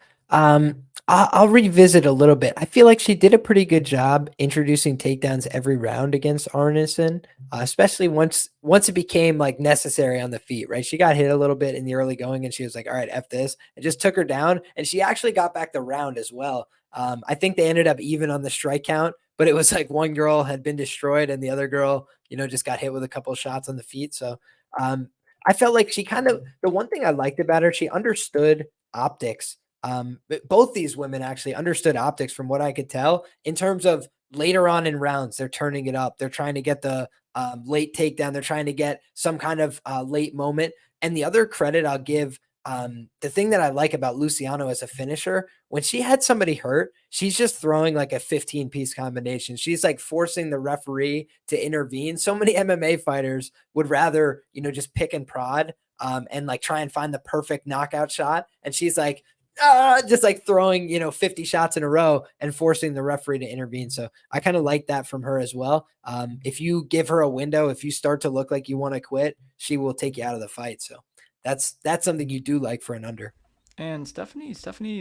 I'll revisit a little bit. I feel like she did a pretty good job introducing takedowns every round against Arneson, especially once it became like necessary on the feet, right? She got hit a little bit in the early going and she was like, all right, F this. It just took her down and she actually got back the round as well. I think they ended up even on the strike count, but it was like one girl had been destroyed and the other girl, just got hit with a couple of shots on the feet. So I felt like she the one thing I liked about her, she understood optics. But both these women actually understood optics from what I could tell in terms of later on in rounds, they're turning it up. They're trying to get the late takedown. They're trying to get some kind of late moment. And the other credit I'll give, the thing that I like about Luciano as a finisher, when she had somebody hurt, she's just throwing like a 15-piece combination. She's like forcing the referee to intervene. So many MMA fighters would rather, just pick and prod and like try and find the perfect knockout shot. And she's like, just like throwing, 50 shots in a row and forcing the referee to intervene. So I kind of like that from her as well. If you give her a window, if you start to look like you want to quit, she will take you out of the fight. So that's something you do like for an under. And Stephanie,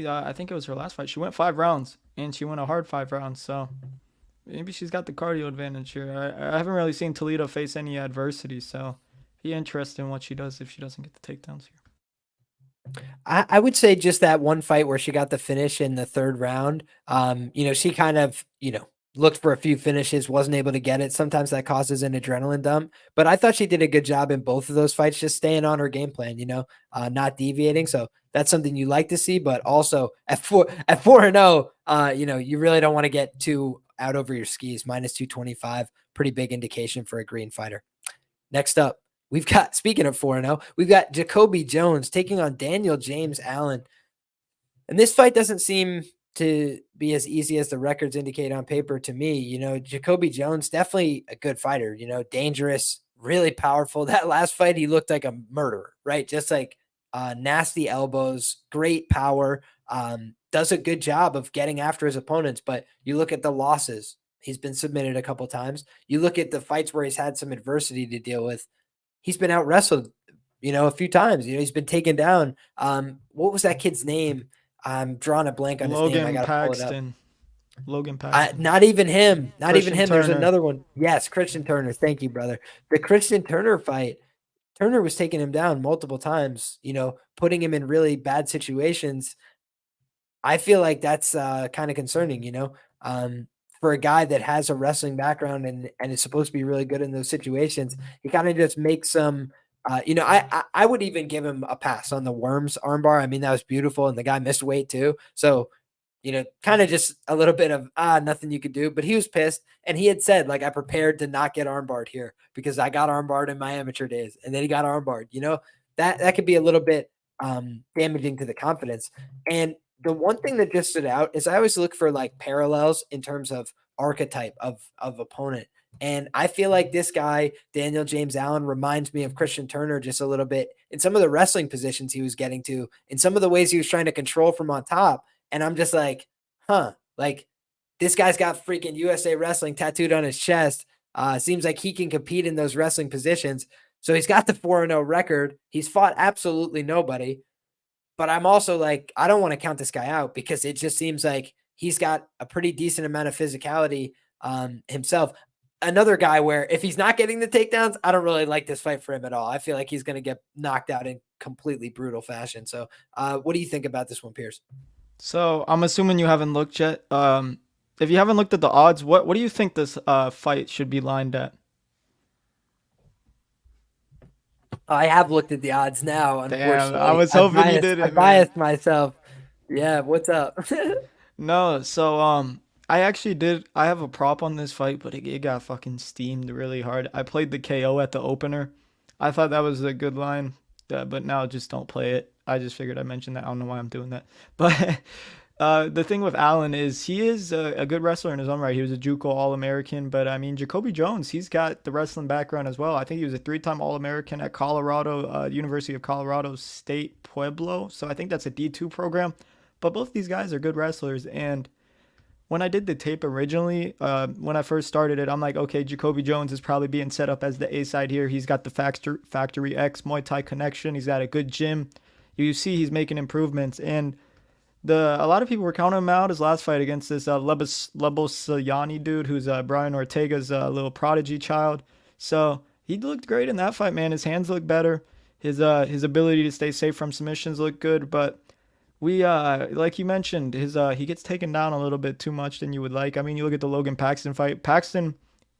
I think it was her last fight. She went 5 rounds, and she went a hard 5 rounds. So maybe she's got the cardio advantage here. I haven't really seen Talita face any adversity, so be interested in what she does if she doesn't get the takedowns here. I would say just that one fight where she got the finish in the third round. She kind of, looked for a few finishes, wasn't able to get it. Sometimes that causes an adrenaline dump, but I thought she did a good job in both of those fights, just staying on her game plan, not deviating. So that's something you like to see, but also at 4-0, you really don't want to get too out over your skis. Minus 225, pretty big indication for a green fighter. Next up, we've got, speaking of 4-0, we've got JaCobi Jones taking on Daniel James Allen. And this fight doesn't seem to be as easy as the records indicate on paper to me. JaCobi Jones, definitely a good fighter, dangerous, really powerful. That last fight, he looked like a murderer, right? Just like nasty elbows, great power, does a good job of getting after his opponents. But you look at the losses, he's been submitted a couple times. You look at the fights where he's had some adversity to deal with, he's been out wrestled, a few times. He's been taken down. What was that kid's name? I'm drawing a blank on his name. I got to pull it up. Logan Paxton. Not even him. Not Christian even him. Turner. There's another one. Yes, Christian Turner. Thank you, brother. The Christian Turner fight, Turner was taking him down multiple times, putting him in really bad situations. I feel like that's kind of concerning, for a guy that has a wrestling background and is supposed to be really good in those situations. He kind of just makes some I would even give him a pass on the Worms armbar. I mean, that was beautiful. And the guy missed weight too. So, kind of just a little bit of, nothing you could do, but he was pissed. And he had said, like, I prepared to not get armbarred here because I got armbarred in my amateur days. And then he got armbarred, that could be a little bit damaging to the confidence. And the one thing that just stood out is I always look for like parallels in terms of archetype of opponent. And I feel like this guy, Daniel James Allen, reminds me of Christian Turner just a little bit in some of the wrestling positions he was getting to, in some of the ways he was trying to control from on top. And I'm just like, like this guy's got freaking USA Wrestling tattooed on his chest. Seems like he can compete in those wrestling positions. So he's got the 4-0 record. He's fought absolutely nobody. But I'm also like, I don't want to count this guy out because it just seems like he's got a pretty decent amount of physicality himself. Another guy where if he's not getting the takedowns, I don't really like this fight for him at all. I feel like he's going to get knocked out in completely brutal fashion. So what do you think about this one, Pierce? So I'm assuming you haven't looked yet. If you haven't looked at the odds, what do you think this fight should be lined at? I have looked at the odds now. Unfortunately, Damn, I was hoping you didn't. I biased myself. Yeah, what's up? No, so I actually did. I have a prop on this fight, but it got fucking steamed really hard. I played the KO at the opener. I thought that was a good line, but now just don't play it. I just figured I'd mention that. I don't know why I'm doing that. But the thing with Allen is he is a good wrestler in his own right. He was a JUCO All-American, but I mean, JaCobi Jones, he's got the wrestling background as well. I think he was a 3-time All-American at Colorado, University of Colorado State Pueblo. So I think that's a D2 program. But both these guys are good wrestlers, and when I did the tape originally, when I first started it, I'm like, okay, JaCobi Jones is probably being set up as the A side here. He's got the Factory X Muay Thai connection. He's got a good gym. You see he's making improvements. And a lot of people were counting him out his last fight against this Lebosayani dude who's Brian Ortega's little prodigy child. So he looked great in that fight, man. His hands look better. His ability to stay safe from submissions looked good, but we like you mentioned, he gets taken down a little bit too much than you would like. I mean, you look at the Logan Paxton fight. Paxton,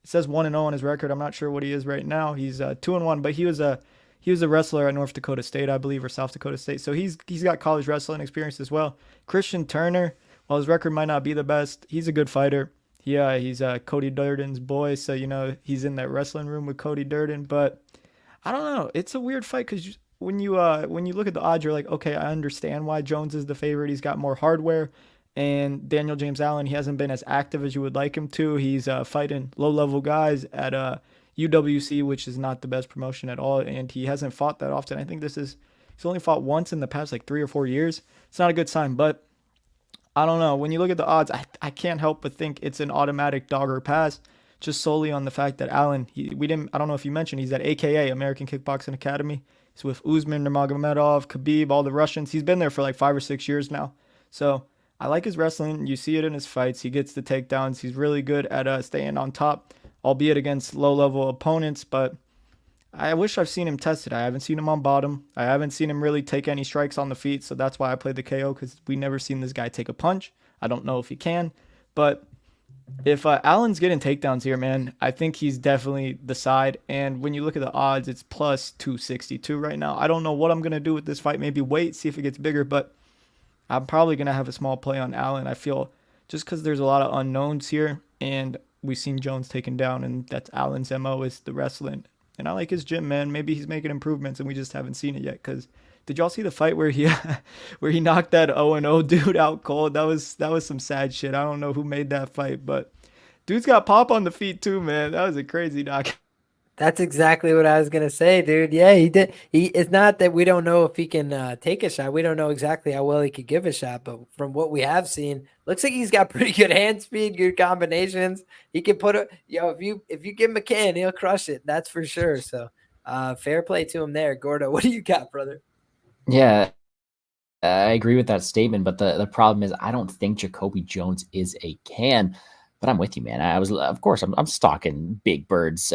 it says 1-0 on his record. I'm not sure what he is right now. He's 2-1, but he was a wrestler at North Dakota State, I believe, or South Dakota State. So he's got college wrestling experience as well. Christian Turner, while his record might not be the best, he's a good fighter. He's Cody Durden's boy, so he's in that wrestling room with Cody Durden. But I don't know. It's a weird fight because when you look at the odds, you're like, okay, I understand why Jones is the favorite. He's got more hardware, and Daniel James Allen, he hasn't been as active as you would like him to. He's fighting low-level guys at UWC, which is not the best promotion at all, and he hasn't fought that often. I think he's only fought once in the past like 3 or 4 years. It's not a good sign, but I don't know. When you look at the odds, I can't help but think it's an automatic dog or pass, just solely on the fact that Allen, I don't know if you mentioned, he's at AKA, American Kickboxing Academy. He's with Usman, Nurmagomedov, Khabib, all the Russians. He's been there for like 5 or 6 years now. So I like his wrestling. You see it in his fights. He gets the takedowns. He's really good at staying on top, albeit against low-level opponents. But I wish I've seen him tested. I haven't seen him on bottom. I haven't seen him really take any strikes on the feet. So that's why I played the KO, because we never seen this guy take a punch. I don't know if he can. But if Allen's getting takedowns here, man, I think he's definitely the side. And when you look at the odds, it's plus 262 right now. I don't know what I'm going to do with this fight. Maybe wait, see if it gets bigger. But I'm probably going to have a small play on Allen. I feel just because there's a lot of unknowns here. And we've seen Jones taken down. And that's Allen's MO, is the wrestling. And I like his gym, man. Maybe he's making improvements and we just haven't seen it yet. Because did y'all see the fight where he knocked that 0-0 dude out cold? That was some sad shit. I don't know who made that fight, but dude's got pop on the feet too, man. That was a crazy knock. That's exactly what I was gonna say, dude. Yeah, he did. It's not that we don't know if he can take a shot. We don't know exactly how well he could give a shot, but from what we have seen, looks like he's got pretty good hand speed, good combinations. He can put if you give him a can, he'll crush it. That's for sure. So, fair play to him there, Gordo. What do you got, brother? Yeah, I agree with that statement, but the problem is I don't think JaCobi Jones is a can. But I'm with you, man. I'm stalking Big Bird's his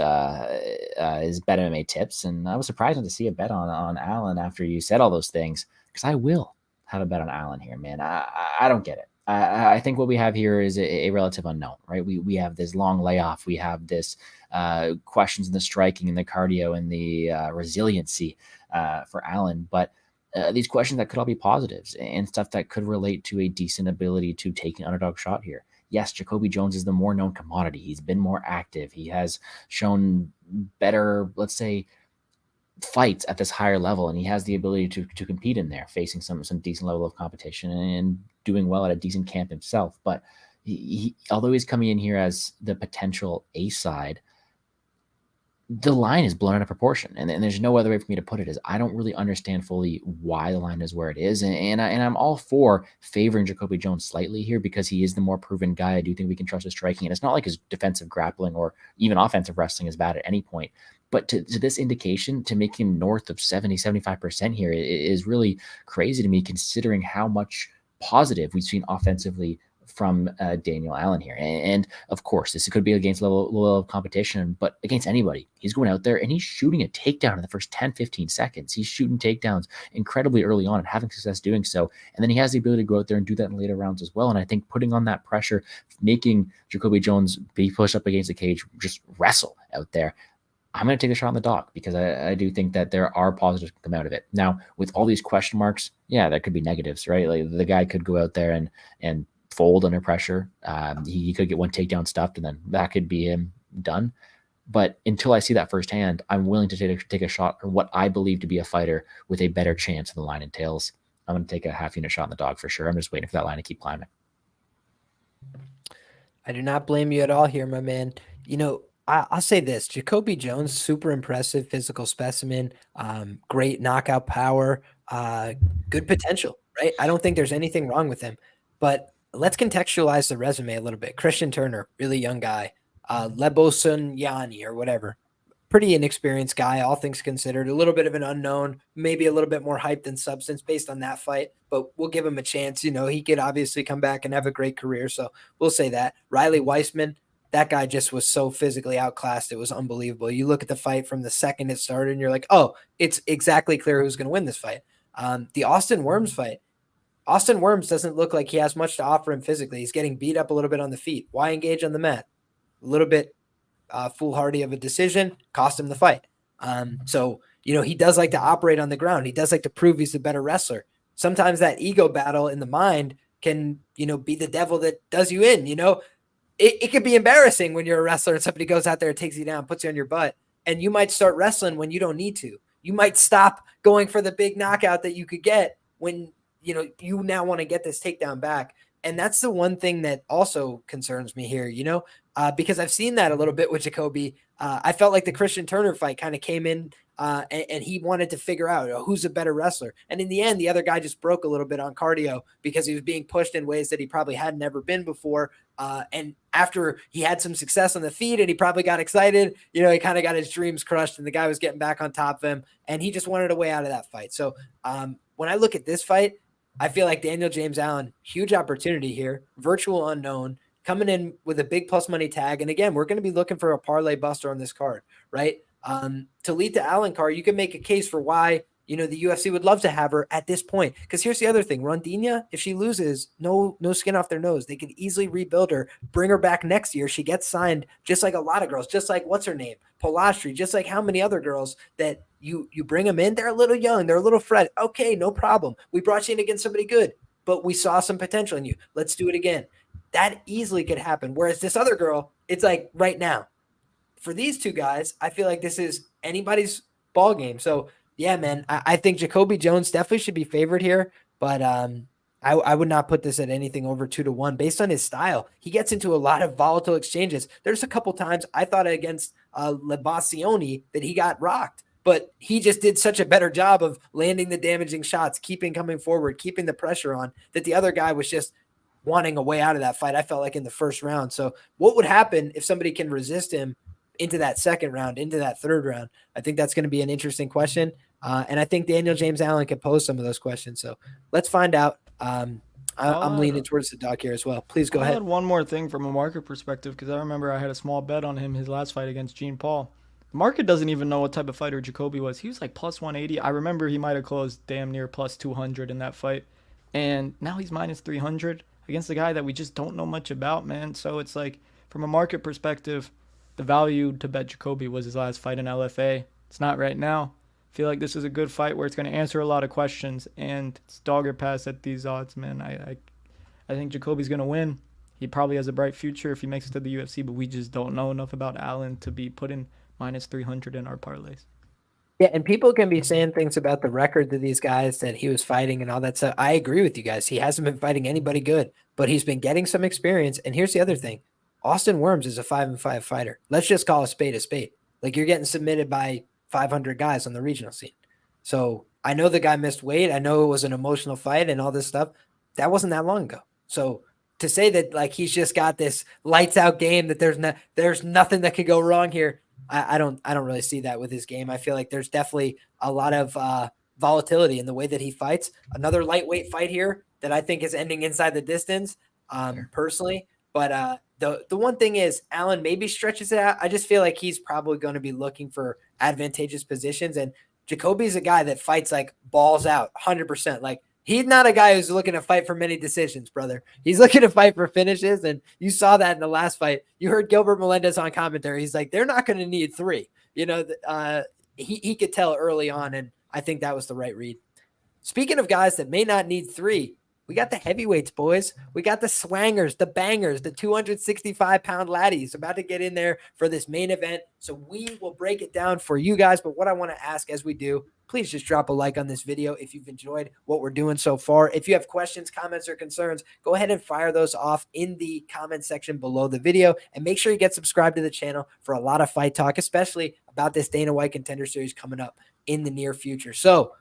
bet MMA tips, and I was surprised to see a bet on Allen after you said all those things, because I will have a bet on Allen here, man. I don't get it. I think what we have here is a relative unknown, right? We have this long layoff. We have this questions in the striking and the cardio and the resiliency for Allen, but these questions that could all be positives and stuff that could relate to a decent ability to take an underdog shot here. Yes, JaCobi Jones is the more known commodity. He's been more active. He has shown better, let's say, fights at this higher level, and he has the ability to compete in there, facing some decent level of competition and doing well at a decent camp himself. But he although he's coming in here as the potential A side, the line is blown out of proportion, and there's no other way for me to put it. Is I don't really understand fully why the line is where it is, and I'm all for favoring JaCobi Jones slightly here because he is the more proven guy. I do think we can trust his striking, and it's not like his defensive grappling or even offensive wrestling is bad at any point. But to this indication, to make him north of 70-75% here is really crazy to me, considering how much positive we've seen offensively from Daniel Allen here. And of course, this could be against level of competition, but against anybody, he's going out there and he's shooting a takedown in the first 10-15 seconds. He's shooting takedowns incredibly early on and having success doing so. And then he has the ability to go out there and do that in later rounds as well. And I think putting on that pressure, making JaCobi Jones be pushed up against the cage, just wrestle out there, I'm going to take a shot on the dog because I do think that there are positives that come out of it. Now, with all these question marks, yeah, there could be negatives, right? Like the guy could go out there and fold under pressure. He could get one takedown stuffed, and then that could be him done. But until I see that firsthand, I'm willing to take a shot on what I believe to be a fighter with a better chance of the line and tails. I'm going to take a half unit shot on the dog for sure. I'm just waiting for that line to keep climbing. I do not blame you at all here, my man. I'll say this: JaCobi Jones, super impressive physical specimen, great knockout power, good potential, right? I don't think there's anything wrong with him. But let's contextualize the resume a little bit. Christian Turner, really young guy, Lebosun Yanni or whatever. Pretty inexperienced guy, all things considered. A little bit of an unknown, maybe a little bit more hype than substance based on that fight, but we'll give him a chance. He could obviously come back and have a great career, so we'll say that. Riley Weissman, that guy just was so physically outclassed. It was unbelievable. You look at the fight from the second it started, and you're like, oh, it's exactly clear who's going to win this fight. The Austin Worms fight, Austin Worms doesn't look like he has much to offer him physically. He's getting beat up a little bit on the feet. Why engage on the mat? A little bit foolhardy of a decision, cost him the fight. So he does like to operate on the ground. He does like to prove he's a better wrestler. Sometimes that ego battle in the mind can, be the devil that does you in. It could be embarrassing when you're a wrestler and somebody goes out there and takes you down, puts you on your butt, and you might start wrestling when you don't need to. You might stop going for the big knockout that you could get when, you now want to get this takedown back. And that's the one thing that also concerns me here, because I've seen that a little bit with JaCobi. I felt like the Christian Turner fight kind of came in and he wanted to figure out who's a better wrestler. And in the end, the other guy just broke a little bit on cardio because he was being pushed in ways that he probably had never been before. And after he had some success on the feet and he probably got excited, he kind of got his dreams crushed and the guy was getting back on top of him and he just wanted a way out of that fight. So when I look at this fight, I feel like Daniel James Allen, huge opportunity here, virtual unknown, coming in with a big plus money tag. And again, we're going to be looking for a parlay buster on this card, right? Talita Alencar, you can make a case for why, the UFC would love to have her at this point. Because here's the other thing. Rondina, if she loses, no skin off their nose. They could easily rebuild her, bring her back next year. She gets signed just like a lot of girls, just like what's her name? Polastri, just like how many other girls that you bring them in. They're a little young. They're a little fresh. Okay, no problem. We brought you in against somebody good, but we saw some potential in you. Let's do it again. That easily could happen. Whereas this other girl, it's like right now. For these two guys, I feel like this is anybody's ball game. So yeah, man, I think JaCobi Jones definitely should be favored here, but I would not put this at anything over 2-1 based on his style. He gets into a lot of volatile exchanges. There's a couple times I thought against Lebassioni that he got rocked, but he just did such a better job of landing the damaging shots, coming forward, keeping the pressure on, that the other guy was just wanting a way out of that fight, I felt like, in the first round. So what would happen if somebody can resist him into that second round, into that third round? I think that's going to be an interesting question. And I think Daniel James Allen could pose some of those questions. So let's find out. I'm leaning towards the dog here as well. Please go ahead. I'll add one more thing from a market perspective, because I remember I had a small bet on him his last fight against Jean Paul. The market doesn't even know what type of fighter JaCobi was. He was like plus 180. I remember he might have closed damn near plus 200 in that fight. And now he's minus 300 against a guy that we just don't know much about, man. So it's like, from a market perspective, the value to bet JaCobi was his last fight in LFA. It's not right now. I feel like this is a good fight where it's going to answer a lot of questions, and it's dog or pass at these odds, man. I think JaCobi's going to win. He probably has a bright future if he makes it to the UFC, but we just don't know enough about Allen to be putting minus 300 in our parlays. Yeah, and people can be saying things about the record of these guys that he was fighting and all that stuff. I agree with you guys. He hasn't been fighting anybody good, but he's been getting some experience. And here's the other thing. Austin Worms is a 5-5 fighter. Let's just call a spade a spade. Like, you're getting submitted by 500 guys on the regional scene. So I know the guy missed weight. I know it was an emotional fight and all this stuff. That wasn't that long ago. So to say that like he's just got this lights out game, that there's nothing that could go wrong here, I don't really see that with his game. I feel like there's definitely a lot of volatility in the way that he fights. Another lightweight fight here that I think is ending inside the distance, personally. But the one thing is, Allen maybe stretches it out. I just feel like he's probably going to be looking for advantageous positions. And JaCobi is a guy that fights like balls out 100%. Like, he's not a guy who's looking to fight for many decisions, brother. He's looking to fight for finishes. And you saw that in the last fight. You heard Gilbert Melendez on commentary. He's like, they're not going to need 3. He could tell early on. And I think that was the right read. Speaking of guys that may not need 3, We got the heavyweights, boys. We got the swangers, the bangers, the 265-pound laddies about to get in there for this main event. So we will break it down for you guys. But what I want to ask as we do, please just drop a like on this video if you've enjoyed what we're doing so far. If you have questions, comments, or concerns, go ahead and fire those off in the comment section below the video. And make sure you get subscribed to the channel for a lot of fight talk, especially about this Dana White Contender Series coming up in the near future. So,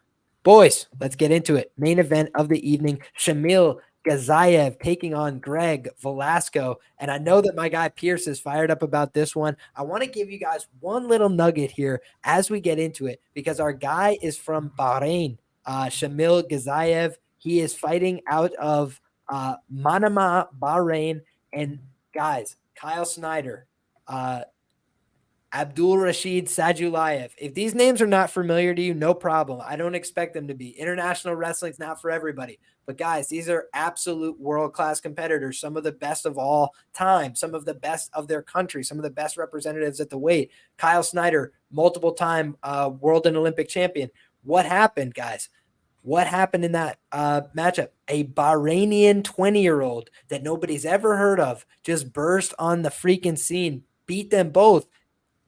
boys, let's get into it. Main event of the evening, Shamil Gaziev taking on Greg Velasco. And I know that my guy Pierce is fired up about this one. I want to give you guys one little nugget here as we get into it, because our guy is from Bahrain, Shamil Gaziev. He is fighting out of Manama, Bahrain. And guys, Kyle Snyder, Abdul Rashid Sajulayev. If these names are not familiar to you, no problem. I don't expect them to be. International wrestling's not for everybody. But guys, these are absolute world-class competitors, some of the best of all time, some of the best of their country, some of the best representatives at the weight. Kyle Snyder, multiple-time world and Olympic champion. What happened, guys? What happened in that matchup? A Bahrainian 20-year-old that nobody's ever heard of just burst on the freaking scene, beat them both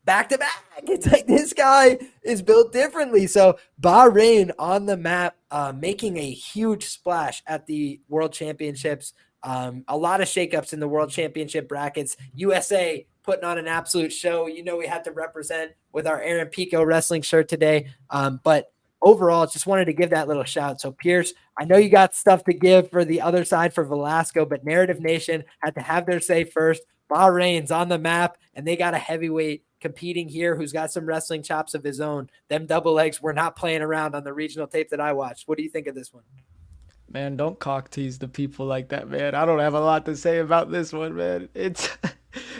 back to back. It's like this guy is built differently. So Bahrain on the map, making a huge splash at the World Championships. A lot of shakeups in the World Championship brackets. USA putting on an absolute show. You know, we had to represent with our Aaron Pico wrestling shirt today. But overall, just wanted to give that little shout. So Pierce, I know you got stuff to give for the other side for Velasco, but Narrative Nation had to have their say first. Bahrain's on the map, and they got a heavyweight competing here who's got some wrestling chops of his own. Them double legs were not playing around on the regional tape that I watched. What do you think of this one? Man, don't cock tease the people like that, man. I don't have a lot to say about this one, man. It's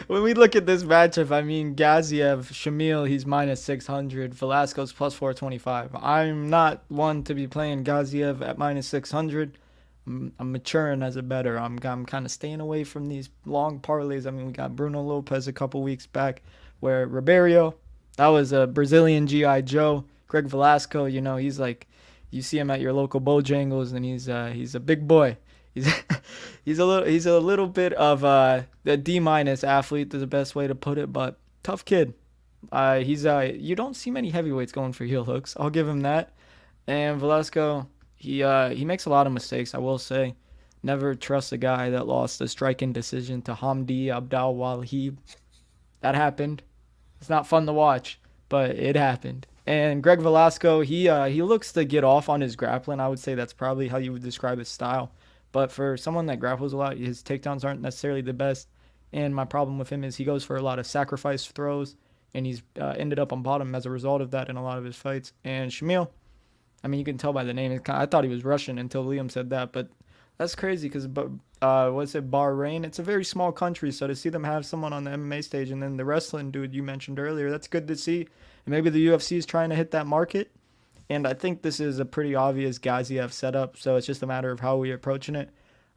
when we look at this matchup, I mean, Gaziev, Shamil, he's minus 600. Velasco's plus 425. I'm not one to be playing Gaziev at minus 600. I'm maturing as a bettor. I'm kind of staying away from these long parlays. I mean, we got Bruno Lopez a couple weeks back, where Ribeiro, that was a Brazilian G.I. Joe. Greg Velasco, you know, he's like, you see him at your local Bojangles, and he's a big boy. He's a little bit of a D- athlete is the best way to put it, but tough kid. You don't see many heavyweights going for heel hooks. I'll give him that. And Velasco, he makes a lot of mistakes, I will say. Never trust a guy that lost a striking decision to Hamdi Abdal Wahib. That happened. It's not fun to watch, but it happened. And Greg Velasco, he looks to get off on his grappling. I would say that's probably how you would describe his style. But for someone that grapples a lot, his takedowns aren't necessarily the best. And my problem with him is he goes for a lot of sacrifice throws, and he's ended up on bottom as a result of that in a lot of his fights. And Shamil, I mean, you can tell by the name. I thought he was Russian until Liam said that, but that's crazy because Bahrain? It's a very small country, so to see them have someone on the MMA stage and then the wrestling dude you mentioned earlier, that's good to see. And maybe the UFC is trying to hit that market. And I think this is a pretty obvious Gaziev setup, so it's just a matter of how we're approaching it.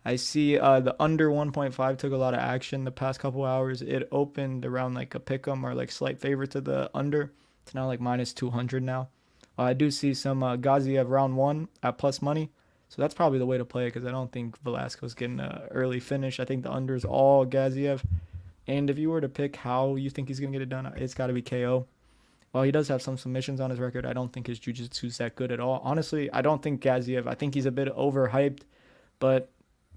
I see the under 1.5 took a lot of action the past couple hours. It opened around like a pick'em or like slight favor to the under. It's now like minus 200 now. I do see some Gaziev round one at plus money. So that's probably the way to play it because I don't think Velasco's getting an early finish. I think the under is all Gaziev. And if you were to pick how you think he's going to get it done, it's got to be KO. While he does have some submissions on his record, I don't think his jiu-jitsu is that good at all. Honestly, I don't think Gaziev, I think he's a bit overhyped, but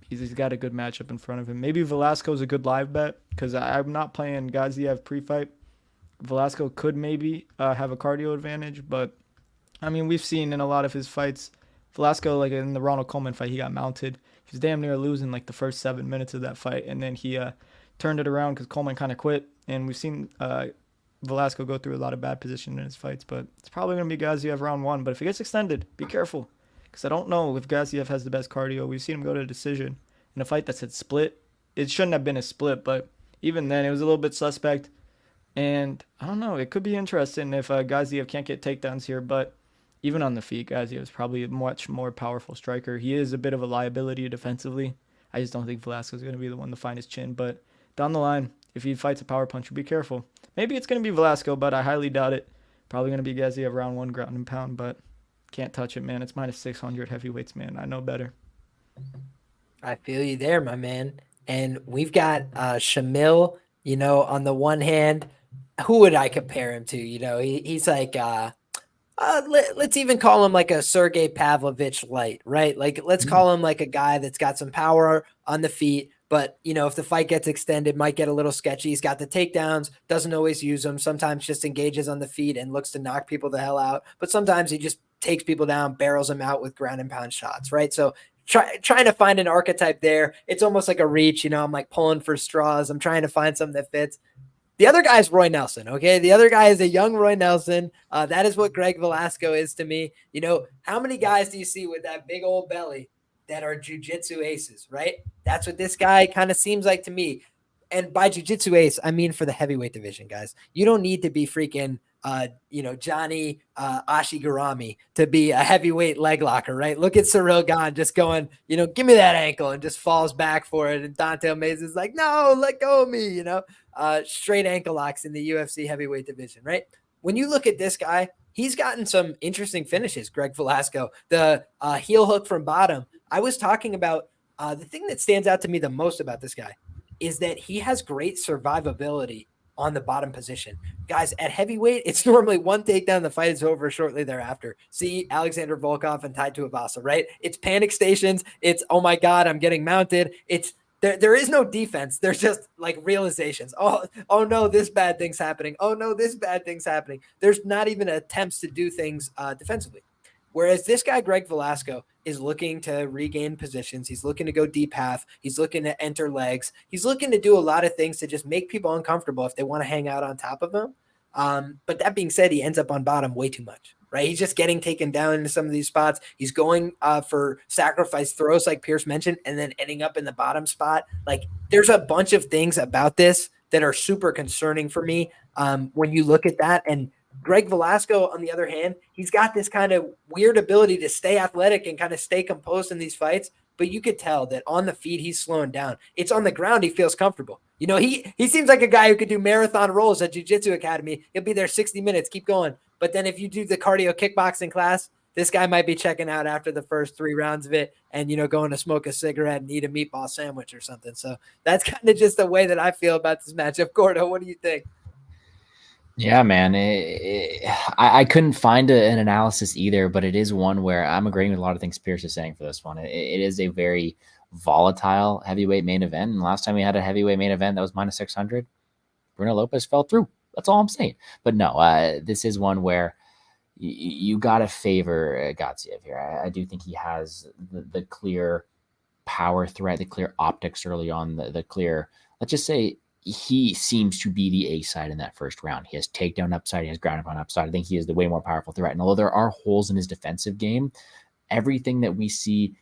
he's got a good matchup in front of him. Maybe Velasco's a good live bet because I'm not playing Gaziev pre-fight. Velasco could maybe have a cardio advantage, but I mean, we've seen in a lot of his fights, Velasco, like in the Ronald Koeman fight, he got mounted. He was damn near losing like the first 7 minutes of that fight, and then he turned it around because Koeman kind of quit. And we've seen Velasco go through a lot of bad position in his fights, but it's probably going to be Gaziev round one. But if it gets extended, be careful because I don't know if Gaziev has the best cardio. We've seen him go to a decision in a fight that said split. It shouldn't have been a split, but even then, it was a little bit suspect. And I don't know. It could be interesting if Gaziev can't get takedowns here, but even on the feet, Gaziev is probably a much more powerful striker. He is a bit of a liability defensively. I just don't think Velasco is going to be the one to find his chin. But down the line, if he fights a power puncher, be careful. Maybe it's going to be Velasco, but I highly doubt it. Probably going to be Gaziev round one, ground and pound, but can't touch it, man. It's minus 600 heavyweights, man. I know better. I feel you there, my man. And we've got Shamil, on the one hand. Who would I compare him to? He's like let's even call him like a Sergey Pavlovich light, right? Like let's call him like a guy that's got some power on the feet, but if the fight gets extended, might get a little sketchy. He's got the takedowns, doesn't always use them. Sometimes just engages on the feet and looks to knock people the hell out. But sometimes he just takes people down, barrels them out with ground and pound shots, right? So trying to find an archetype there. It's almost like a reach. I'm like pulling for straws. I'm trying to find something that fits. The other guy is Roy Nelson, okay? The other guy is a young Roy Nelson. That is what Greg Velasco is to me. How many guys do you see with that big old belly that are jiu-jitsu aces, right? That's what this guy kind of seems like to me. And by jiu-jitsu ace, I mean for the heavyweight division, guys. You don't need to be freaking Johnny Ashigarami to be a heavyweight leg locker, right? Look at Cyril Gahn just going, give me that ankle, and just falls back for it. And Dante Mays is like, no, let go of me, straight ankle locks in the UFC heavyweight division, right? When you look at this guy, he's gotten some interesting finishes, Greg Velasco. The heel hook from bottom. I was talking about the thing that stands out to me the most about this guy is that he has great survivability on the bottom position. Guys, at heavyweight, it's normally one takedown, the fight is over shortly thereafter. See Alexander Volkov and Tai Tuivasa, right? It's panic stations. It's, oh my God, I'm getting mounted. It's there is no defense. There's just like realizations. Oh no, this bad thing's happening. Oh no, this bad thing's happening. There's not even attempts to do things defensively. Whereas this guy, Greg Velasco, is looking to regain positions. He's looking to go deep half. He's looking to enter legs. He's looking to do a lot of things to just make people uncomfortable if they want to hang out on top of him. But that being said, he ends up on bottom way too much, right? He's just getting taken down into some of these spots. He's going for sacrifice throws like Pierce mentioned, and then ending up in the bottom spot. Like there's a bunch of things about this that are super concerning for me when you look at that. And Greg Velasco, on the other hand, he's got this kind of weird ability to stay athletic and kind of stay composed in these fights. But you could tell that on the feet, he's slowing down. It's on the ground, he feels comfortable. He seems like a guy who could do marathon rolls at Jiu-Jitsu Academy. He'll be there 60 minutes, keep going. But then if you do the cardio kickboxing class, this guy might be checking out after the first 3 rounds of it and, going to smoke a cigarette and eat a meatball sandwich or something. So that's kind of just the way that I feel about this matchup. Gordo, what do you think? Yeah, man. I couldn't find an analysis either, but it is one where I'm agreeing with a lot of things Pierce is saying for this one. It is a very volatile heavyweight main event. And last time we had a heavyweight main event that was minus 600, Bruno Lopez fell through. That's all I'm saying. But no, this is one where you got to favor Gaziev here. I do think he has the clear power threat, the clear optics early on, the clear, let's just say, he seems to be the A side in that first round. He has takedown upside. He has ground and pound upside. I think he is the way more powerful threat. And although there are holes in his defensive game, everything that we see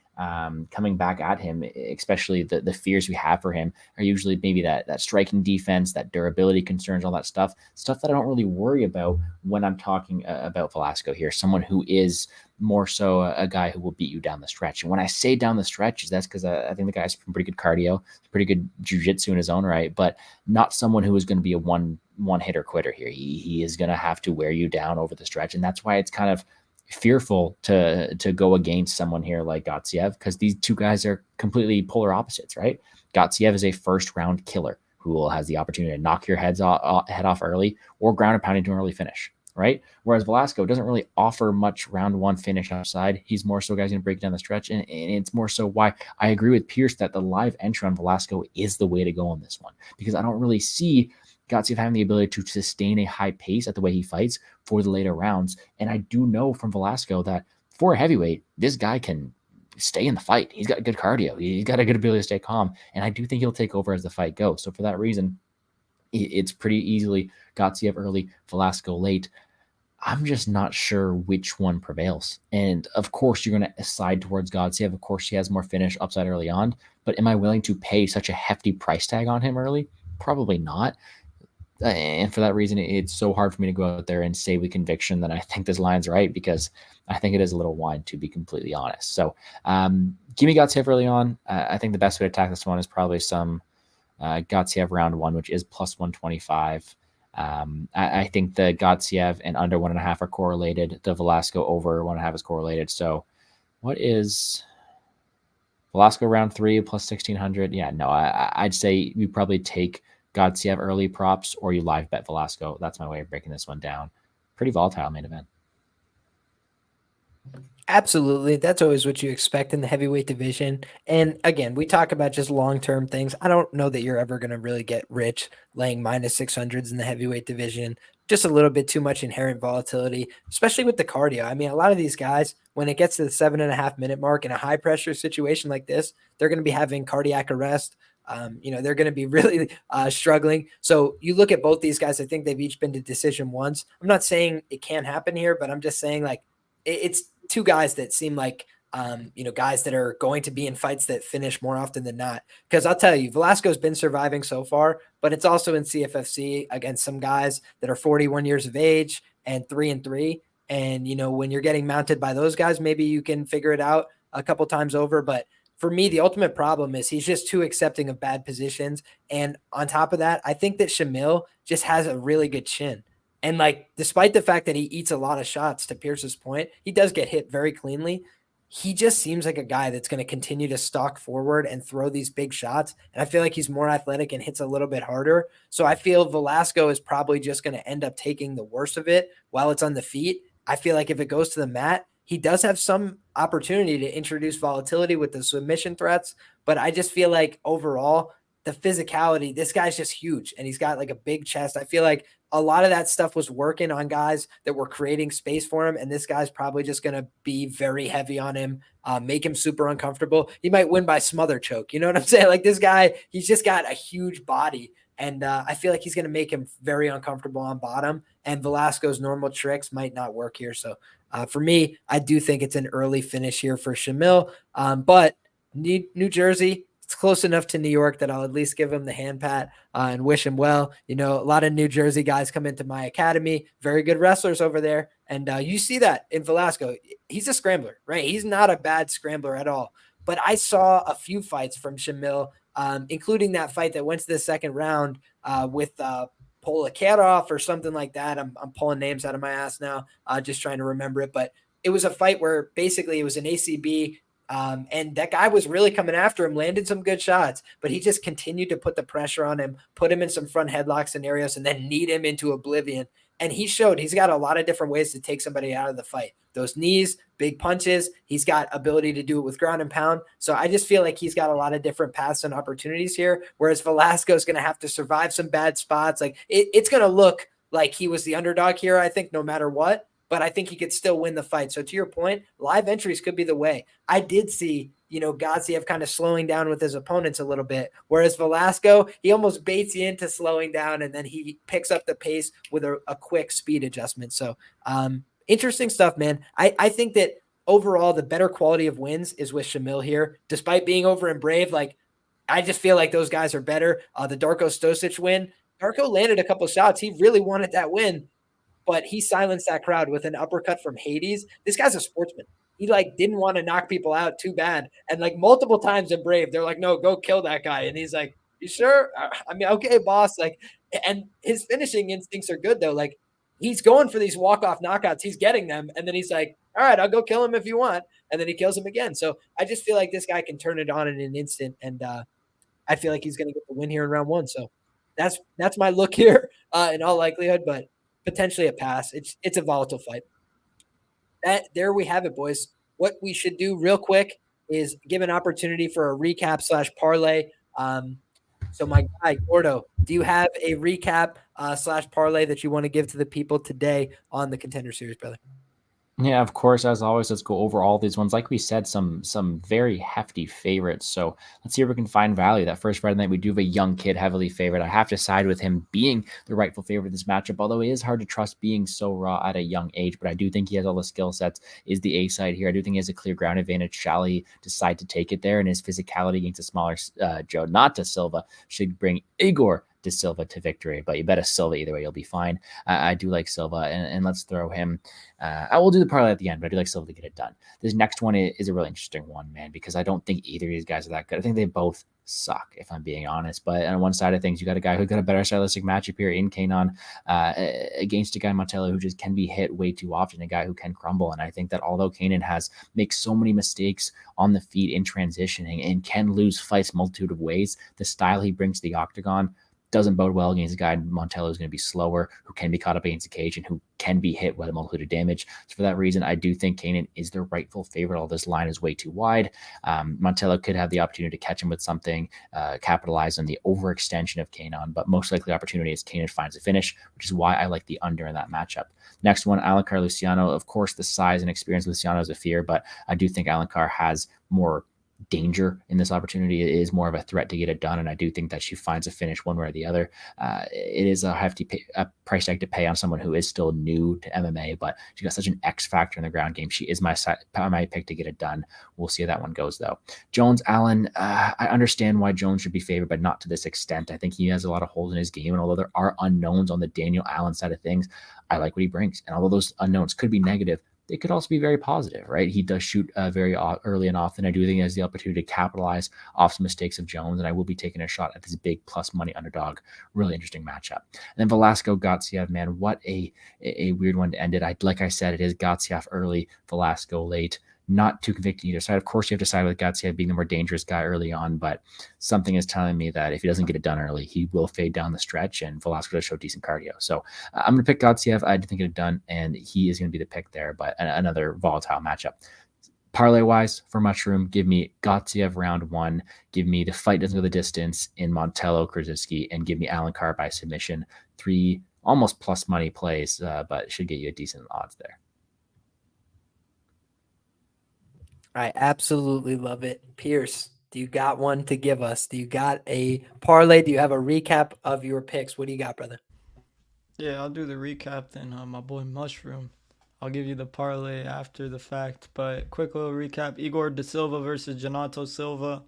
coming back at him, especially the fears we have for him, are usually maybe that striking defense, that durability concerns, all that stuff that I don't really worry about when I'm talking about Velasco here, someone who is more so a guy who will beat you down the stretch. And when I say down the stretch, that's because I think the guy's pretty good cardio, pretty good jiu-jitsu in his own right, but not someone who is going to be a one hitter quitter here. He is going to have to wear you down over the stretch. And that's why it's kind of fearful to go against someone here like Gaziev, because these two guys are completely polar opposites, right? Gaziev is a first round killer who has the opportunity to knock your head off early or ground and pound into an early finish, right? Whereas Velasco doesn't really offer much round one finish outside. He's more so guys going to break down the stretch. And it's more so why I agree with Pierce that the live entry on Velasco is the way to go on this one, because I don't really see Gaziev having the ability to sustain a high pace at the way he fights for the later rounds. And I do know from Velasco that for a heavyweight, this guy can stay in the fight. He's got good cardio. He's got a good ability to stay calm. And I do think he'll take over as the fight goes. So for that reason, it's pretty easily Gaziev early, Velasco late. I'm just not sure which one prevails. And of course, you're going to side towards Gaziev. Of course, he has more finish upside early on. But am I willing to pay such a hefty price tag on him early? Probably not. And for that reason, it's so hard for me to go out there and say with conviction that I think this line's right, because I think it is a little wide, to be completely honest. So give me Gaziev early on. I think the best way to attack this one is probably some Gaziev round one, which is plus 125. I think the Gaziev and under 1.5 are correlated. The Velasco over 1.5 is correlated. So what is Velasco round 3 plus 1,600. Yeah, no, I'd say you probably take Gaziev early props or you live bet Velasco. That's my way of breaking this one down. Pretty volatile main event. Absolutely. That's always what you expect in the heavyweight division. And again, we talk about just long-term things. I don't know that you're ever going to really get rich laying minus 600s in the heavyweight division. Just a little bit too much inherent volatility, especially with the cardio. I mean, a lot of these guys, when it gets to the 7.5 minute mark in a high pressure situation like this, they're going to be having cardiac arrest. They're going to be really struggling. So you look at both these guys, I think they've each been to decision once. I'm not saying it can't happen here, but I'm just saying like it's two guys that seem like guys that are going to be in fights that finish more often than not. Because I'll tell you, Velasco's been surviving so far, but it's also in CFFC against some guys that are 41 years of age and 3-3. And when you're getting mounted by those guys, maybe you can figure it out a couple times over. But for me, the ultimate problem is he's just too accepting of bad positions. And on top of that, I think that Shamil just has a really good chin. And like, despite the fact that he eats a lot of shots, to Pierce's point, he does get hit very cleanly. He just seems like a guy that's going to continue to stalk forward and throw these big shots. And I feel like he's more athletic and hits a little bit harder. So I feel Velasco is probably just going to end up taking the worst of it while it's on the feet. I feel like if it goes to the mat, he does have some opportunity to introduce volatility with the submission threats. But I just feel like overall, the physicality, this guy's just huge and he's got like a big chest. I feel like a lot of that stuff was working on guys that were creating space for him. And this guy's probably just going to be very heavy on him, make him super uncomfortable. He might win by smother choke. You know what I'm saying? Like this guy, he's just got a huge body. And I feel like he's going to make him very uncomfortable on bottom. And Velasco's normal tricks might not work here. So for me, I do think it's an early finish here for Shamil. But New Jersey, it's close enough to New York that I'll at least give him the hand pat and wish him well. A lot of New Jersey guys come into my academy, very good wrestlers over there. And you see that in Velasco. He's a scrambler, right? He's not a bad scrambler at all. But I saw a few fights from Shamil, including that fight that went to the second round with Polikarov or something like that. I'm pulling names out of my ass now, just trying to remember it. But it was a fight where basically it was an ACB. And that guy was really coming after him, landed some good shots, but he just continued to put the pressure on him, put him in some front headlock scenarios, and then kneed him into oblivion. And he showed he's got a lot of different ways to take somebody out of the fight. Those knees, big punches. He's got ability to do it with ground and pound. So I just feel like he's got a lot of different paths and opportunities here, whereas Velasco is going to have to survive some bad spots. Like it's going to look like he was the underdog here, I think, no matter what. But I think he could still win the fight. So to your point, live entries could be the way. I did see, Gaziev kind of slowing down with his opponents a little bit, whereas Velasco, he almost baits you into slowing down, and then he picks up the pace with a quick speed adjustment. So interesting stuff, man. I think that overall, the better quality of wins is with Shamil here, despite being over in Brave. Like, I just feel like those guys are better. The Darko Stosic win, Darko landed a couple shots. He really wanted that win, but he silenced that crowd with an uppercut from Hades. This guy's a sportsman. He didn't want to knock people out too bad. And multiple times in Brave, they're like, no, go kill that guy. And he's like, you sure? I mean, okay, boss. And his finishing instincts are good though. He's going for these walk-off knockouts. He's getting them. And then he's like, all right, I'll go kill him if you want. And then he kills him again. So I just feel like this guy can turn it on in an instant. And I feel like he's going to get the win here in round 1. So that's my look here in all likelihood, but potentially a pass. It's a volatile fight. There we have it, boys. What we should do real quick is give an opportunity for a recap / parlay. So my guy, Gordo, do you have a recap / parlay that you want to give to the people today on the Contender Series, brother? Yeah, of course. As always, let's go over all these ones. Like we said, some very hefty favorites. So let's see if we can find value. That first Friday night, we do have a young kid heavily favored. I have to side with him being the rightful favorite of this matchup, although it is hard to trust being so raw at a young age. But I do think he has all the skill sets, is the A side here. I do think he has a clear ground advantage. Shall he decide to take it there? And his physicality against a smaller Jhonata Silva should bring Igor de Silva to victory, but you bet a Silva either way, you'll be fine. I do like Silva, and let's throw him. I will do the parlay at the end, but I do like Silva to get it done. This next one is a really interesting one, man, because I don't think either of these guys are that good. I think they both suck, if I'm being honest. But on one side of things, you got a guy who got a better stylistic matchup here in Kaynan against a guy Mantello who just can be hit way too often, a guy who can crumble. And I think that although Kaynan makes so many mistakes on the feet in transitioning and can lose fights multitude of ways, the style he brings to the octagon doesn't bode well against a guy Mantello is going to be slower, who can be caught up against the cage and who can be hit with a multitude of damage. So for that reason, I do think Kaynan is the rightful favorite. All this line is way too wide. Mantello could have the opportunity to catch him with something, capitalize on the overextension of Kaynan, but most likely the opportunity is Kaynan finds a finish, which is why I like the under in that matchup. Next one, Alencar Luciano. Of course, the size and experience of Luciano is a fear, but I do think Alencar has more danger in this opportunity. It is more of a threat to get it done, and I do think that she finds a finish one way or the other. It is a hefty price tag to pay on someone who is still new to MMA, but she got such an X factor in the ground game. She is my pick to get it done. We'll see how that one goes, though. Jones Allen, I understand why Jones should be favored, but not to this extent. I think he has a lot of holes in his game, and although there are unknowns on the Daniel Allen side of things, I like what he brings. And although those unknowns could be negative, they could also be very positive, right? He does shoot very early and often. I do think he has the opportunity to capitalize off some mistakes of Jones, and I will be taking a shot at this big plus money underdog. Really interesting matchup. And then Velasco Gaziev, man, what a weird one to end it. Like I said, it is Gaziev early, Velasco late. Not too convicting either side. Of course, you have to side with Gaziev being the more dangerous guy early on, but something is telling me that if he doesn't get it done early, he will fade down the stretch, and Velasco does show decent cardio. So I'm going to pick Gaziev. I didn't get it done, and he is going to be the pick there, but another volatile matchup. Parlay-wise, for Mushroom, give me Gaziev round one. Give me the fight doesn't go the distance in Mantello, Kruschewsky, and give me Alencar by submission. 3 almost plus money plays, but should get you a decent odds there. I absolutely love it. Pierce, do you got one to give us? Do you got a parlay? Do you have a recap of your picks? What do you got, brother? Yeah, I'll do the recap then, my boy Mushroom. I'll give you the parlay after the fact, but quick little recap. Igor de Silva versus Jhonata Silva.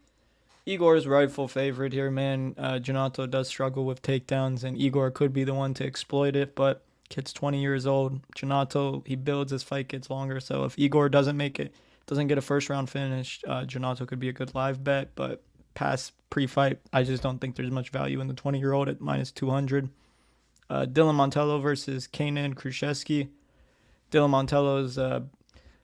Igor's rightful favorite here, man. Jhonata does struggle with takedowns, and Igor could be the one to exploit it, but kid's 20 years old. Jhonata, he builds, his fight gets longer, so if Igor doesn't make it, doesn't get a first round finish, Jhonata could be a good live bet, but past pre-fight, I just don't think there's much value in the 20-year-old at minus 200. Dylan Mantello versus Kaynan Kruschewsky. Dylan Mantello is a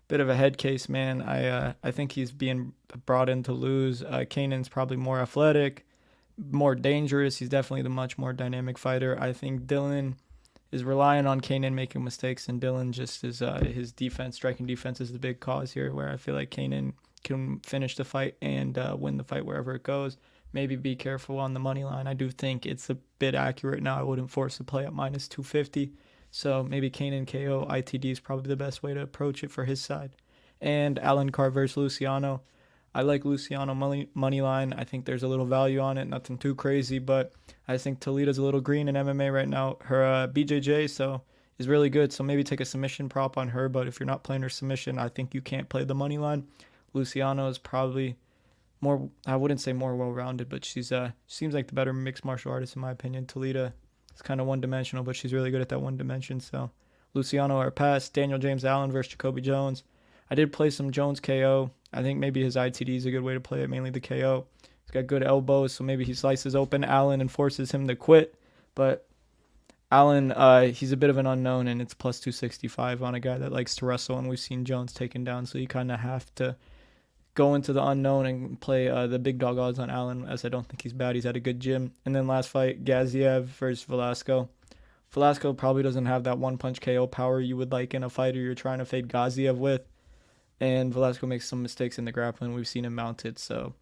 bit of a head case, man. I think he's being brought in to lose. Kaynan's probably more athletic, more dangerous. He's definitely the much more dynamic fighter. I think Dylan is relying on Kaynan making mistakes, and Dylan just is his defense, striking defense is the big cause here, where I feel like Kaynan can finish the fight and win the fight wherever it goes. Maybe be careful on the money line. I do think it's a bit accurate now. I wouldn't force the play at minus 250. So maybe Kaynan KO ITD is probably the best way to approach it for his side. And Alencar versus Luciano. I like Luciano money line. I think there's a little value on it. Nothing too crazy, but I think Talita's a little green in MMA right now. Her BJJ is really good, so maybe take a submission prop on her. But if you're not playing her submission, I think you can't play the money line. Luciano is probably more, I wouldn't say more well-rounded, but she seems like the better mixed martial artist in my opinion. Talita is kind of one-dimensional, but she's really good at that one dimension. So Luciano or pass. Daniel James Allen versus JaCobi Jones. I did play some Jones KO. I think maybe his ITD is a good way to play it, mainly the KO. He's got good elbows, so maybe he slices open Allen and forces him to quit. But Allen, he's a bit of an unknown, and it's plus 265 on a guy that likes to wrestle, and we've seen Jones taken down, so you kind of have to go into the unknown and play the big dog odds on Allen, as I don't think he's bad. He's had a good gym. And then last fight, Gaziev versus Velasco. Velasco probably doesn't have that one-punch KO power you would like in a fighter you're trying to fade Gaziev with. And Velasco makes some mistakes in the grappling. We've seen him mounted, so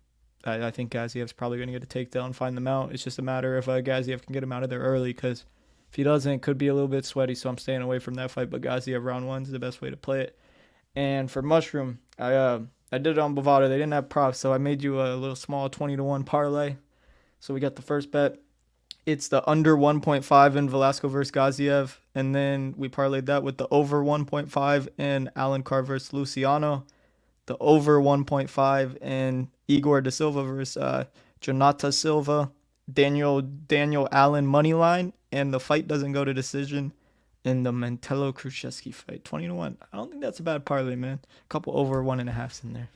I think Gaziev's probably going to get a takedown, find the mount. It's just a matter if Gaziev can get him out of there early, because if he doesn't, it could be a little bit sweaty, so I'm staying away from that fight. But Gaziev round one is the best way to play it. And for Mushroom, I did it on Bovada. They didn't have props, so I made you a little small 20-1 parlay. So we got the first bet. It's the under 1.5 in Velasco versus Gaziev. And then we parlayed that with the over 1.5 in Alencar versus Luciano. The over 1.5 in Igor de Silva versus Jhonata Silva. Daniel Allen money line. And the fight doesn't go to decision in the Mantello Kruschewsky fight. 20-1. I don't think that's a bad parlay, man. A couple over 1.5s in there.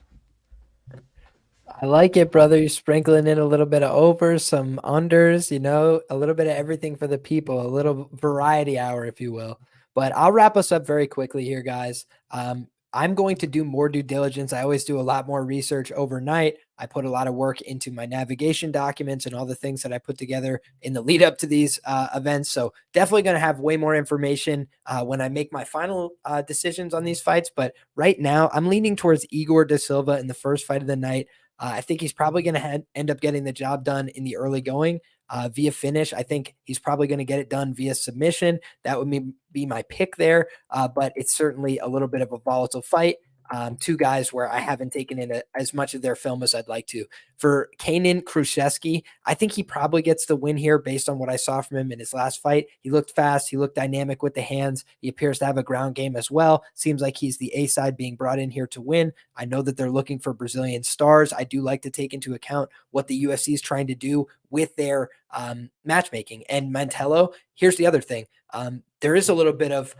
I like it, brother. You're sprinkling in a little bit of overs, some unders, a little bit of everything for the people, a little variety hour, if you will. But I'll wrap us up very quickly here, guys. I'm going to do more due diligence. I always do a lot more research overnight. I put a lot of work into my navigation documents and all the things that I put together in the lead up to these events. So definitely going to have way more information when I make my final decisions on these fights. But right now, I'm leaning towards Igor da Silva in the first fight of the night. I think he's probably going to end up getting the job done in the early going via finish. I think he's probably going to get it done via submission. That would be my pick there, but it's certainly a little bit of a volatile fight. Two guys where I haven't taken in as much of their film as I'd like to. For Kaynan Kruschewsky, I think he probably gets the win here based on what I saw from him in his last fight. He looked fast. He looked dynamic with the hands. He appears to have a ground game as well. Seems like he's the A side being brought in here to win. I know that they're looking for Brazilian stars. I do like to take into account what the UFC is trying to do with their matchmaking. And Mantello, here's the other thing. There is a little bit of